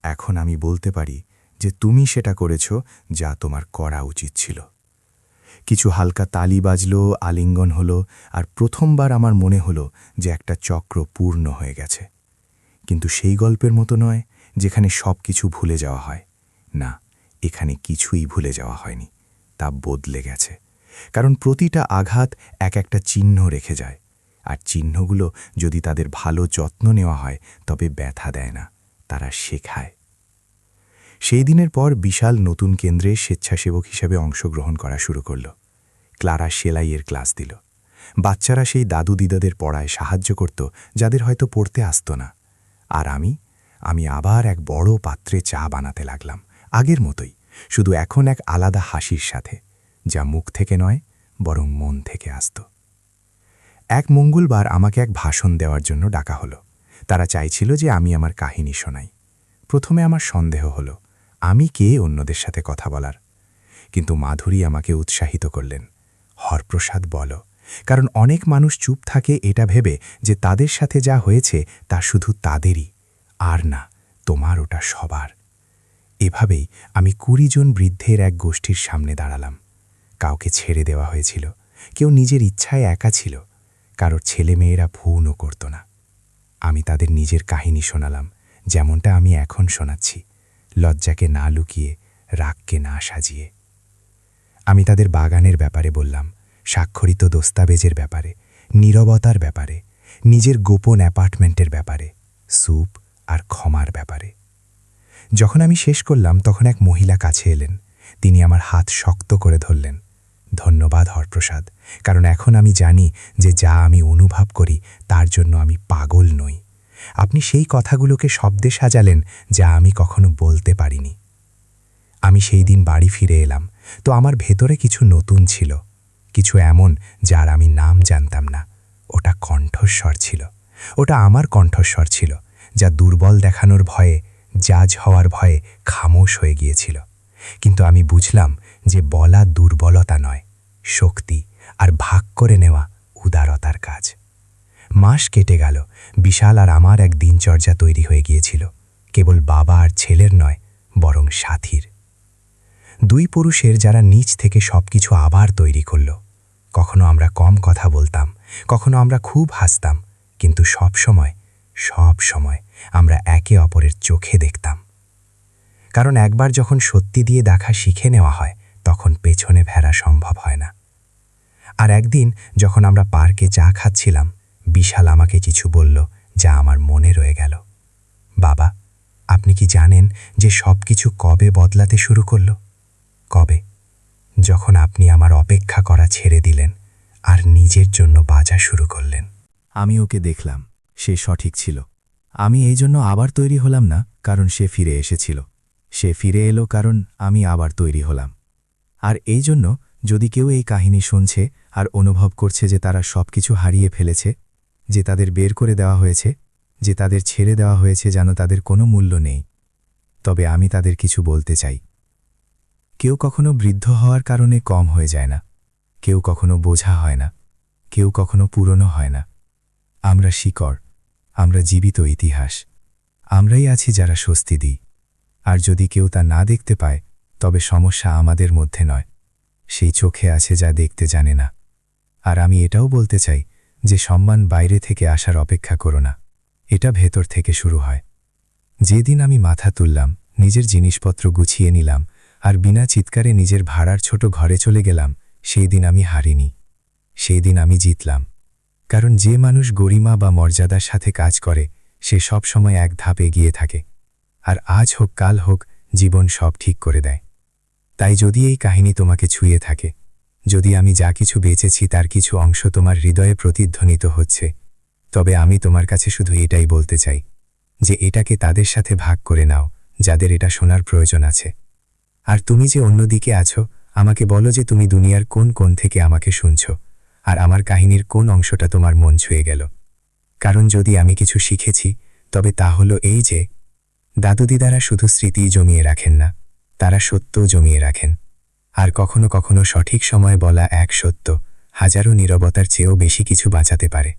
এখন আমি বলতে পারি যে তুমি সেটা করেছ যা তোমার করা উচিত ছিল। কিছু হালকা তালি বাজল, আলিঙ্গন হলো, আর প্রথমবার আমার মনে হলো যে একটা চক্র পূর্ণ হয়ে গেছে। কিন্তু সেই গল্পের মতো নয় যেখানে সব কিছু ভুলে যাওয়া হয়। না, এখানে কিছুই ভুলে যাওয়া হয়নি, তা বদলে গেছে। কারণ প্রতিটা আঘাত এক একটা চিহ্ন রেখে যায়, আর চিহ্নগুলো যদি তাদের ভালো যত্ন নেওয়া হয় তবে ব্যথা দেয় না, তারা শেখায়। সেই দিনের পর বিশাল নতুন কেন্দ্রে স্বেচ্ছাসেবক হিসেবে অংশগ্রহণ করা শুরু করল। ক্লারা সেলাইয়ের ক্লাস দিল। বাচ্চারা সেই দাদু দিদাদের পড়ায় সাহায্য করত যাদের হয়তো পড়তে আসত না। আর আমি আবার এক বড় পাত্রে চা বানাতে লাগলাম, আগের মতোই, শুধু এখন এক আলাদা হাসির সাথে, যা মুখ থেকে নয় বরং মন থেকে আসত। এক মঙ্গলবার আমাকে এক ভাষণ দেওয়ার জন্য ডাকা হলো। তারা চাইছিল যে আমি আমার কাহিনী শোনাই। প্রথমে আমার সন্দেহ হলো, আমি কে অন্যদের সাথে কথা বলার? কিন্তু মাধুরী আমাকে উৎসাহিত করলেন, হরপ্রসাদ বলো, কারণ অনেক মানুষ চুপ থাকে এটা ভেবে যে তাদের সাথে যা হয়েছে তা শুধু তাদেরই, আর না, তোমার ওটা সবার। এভাবেই আমি ২০ জন বৃদ্ধের এক গোষ্ঠীর সামনে দাঁড়ালাম। কাউকে ছেড়ে দেওয়া হয়েছিল, কেউ নিজের ইচ্ছায় একা ছিল, কারোর ছেলেমেয়েরা ভুলও করত না। আমি তাদের নিজের কাহিনী শোনালাম, যেমনটা আমি এখন শোনাচ্ছি, লজ্জাকে না লুকিয়ে, রাগকে না সাজিয়ে। আমি তাদের বাগানের ব্যাপারে বললাম, স্বাক্ষরিত দস্তাবেজের ব্যাপারে, নীরবতার ব্যাপারে, নিজের গোপন অ্যাপার্টমেন্টের ব্যাপারে, স্যুপ আর ক্ষমার ব্যাপারে। যখন আমি শেষ করলাম তখন এক মহিলা কাছে এলেন। তিনি আমার হাত শক্ত করে ধরলেন। ধন্যবাদ হরপ্রসাদ, কারণ এখন আমি জানি যে যা আমি অনুভব করি তার জন্য আমি পাগল নই। আপনি সেই কথাগুলোকে শব্দে সাজালেন যা আমি কখনো বলতে পারিনি। আমি সেই দিন বাড়ি ফিরে এলাম, তো আমার ভেতরে কিছু নতুন ছিল, কিছু এমন যার আমি নাম জানতাম না। ওটা কণ্ঠস্বর ছিল, ওটা আমার কণ্ঠস্বর ছিল, যা দুর্বল দেখানোর ভয়ে, জাজ হওয়ার ভয়ে খামোশ হয়ে গিয়েছিল। কিন্তু আমি বুঝলাম যে বলা দুর্বলতা নয়, শক্তি, আর ভাগ করে নেওয়া উদারতার কাজ। মাস কেটে গেল, বিশাল আর আমার এক দিনচর্যা তৈরি হয়ে গিয়েছিল, কেবল বাবা আর ছেলের নয়, বরং সাথীর। ২ পুরুষের যারা নিজ থেকে সবকিছু আবার তৈরি করল। কখনো আমরা কম কথা বলতাম, কখনো আমরা খুব হাসতাম, কিন্তু সব সময় আমরা একে অপরের চোখে দেখতাম। কারণ একবার যখন সত্যি দিয়ে দেখা শিখে নেওয়া হয় তখন পেছনে ফেরা সম্ভব হয় না। আর একদিন যখন আমরা পার্কে চা খাচ্ছিলাম, বিশাল আমাকে কিছু বলল যা আমার মনে রয়ে গেল। বাবা, আপনি কি জানেন যে সব কিছু কবে বদলাতে শুরু করল? কবে? যখন আপনি আমার অপেক্ষা করা ছেড়ে দিলেন আর নিজের জন্য বাঁচা শুরু করলেন। আমি ওকে দেখলাম, সে সঠিক ছিল। আমি এই জন্য আবার তৈরি হলাম না কারণ সে ফিরে এসেছিল, সে ফিরে এলো কারণ আমি আবার তৈরি হলাম। আর এই জন্য যদি কেউ এই কাহিনী শুনছে আর অনুভব করছে যে তারা সব কিছু হারিয়ে ফেলেছে, যে তাদের বের করে দেওয়া হয়েছে, যে তাদের ছেড়ে দেওয়া হয়েছে যেন তাদের কোনো মূল্য নেই, তবে আমি তাদের কিছু বলতে চাই। কেউ কখনো বৃদ্ধ হওয়ার কারণে কম হয়ে যায় না, কেউ কখনো বোঝা হয় না, কেউ কখনো পুরনো হয় না। আমরা শিকড়, আমরা জীবিত ইতিহাস, আমরাই আছি যারা স্বস্তি দিই। আর যদি কেউ তা না দেখতে পায়, তবে সমস্যা আমাদের মধ্যে নয়, সেই চোখে আছে যা দেখতে জানে না। আর আমি এটাও বলতে চাই যে সম্মান বাইরে থেকে আসার অপেক্ষা করো না, এটা ভেতর থেকে শুরু হয়। যেদিন আমি মাথা তুললাম, নিজের জিনিসপত্র গুছিয়ে নিলাম আর বিনা চিৎকারে নিজের ভাড়ার ছোট ঘরে চলে গেলাম, সেই দিন আমি হারিনি, সেই দিন আমি জিতলাম। কারণ যে মানুষ গরিমা বা মর্যাদার সাথে কাজ করে সে সব সময় এক ধাপ এগিয়ে থাকে, আর আজ হোক কাল হোক জীবন সব ঠিক করে দেয়। তাই যদি এই কাহিনী তোমাকে ছুঁয়ে থাকে, যদি আমি যা কিছু বেঁচেছি তার কিছু অংশ তোমার হৃদয়ে প্রতিধ্বনিত হচ্ছে, তবে আমি তোমার কাছে শুধু এটাই বলতে চাই যে এটাকে তাদের সাথে ভাগ করে নাও যাদের এটা শোনার প্রয়োজন আছে। আর তুমি যে অন্যদিকে আছো, আমাকে বলো যে তুমি দুনিয়ার কোন কোণ থেকে আমাকে শুনছ, আর আমার কাহিনীর কোন অংশটা তোমার মন ছুঁয়ে গেল। কারণ যদি আমি কিছু শিখেছি, তবে তা হলো এই যে দাদু দিদারা শুধু স্মৃতিই জমিয়ে রাখেন না, তারা সত্যও জমিয়ে রাখেন। আর কখনো কখনো সঠিক সময়ে বলা এক সত্য হাজারো নীরবতার চেয়েও বেশি কিছু বাঁচাতে পারে।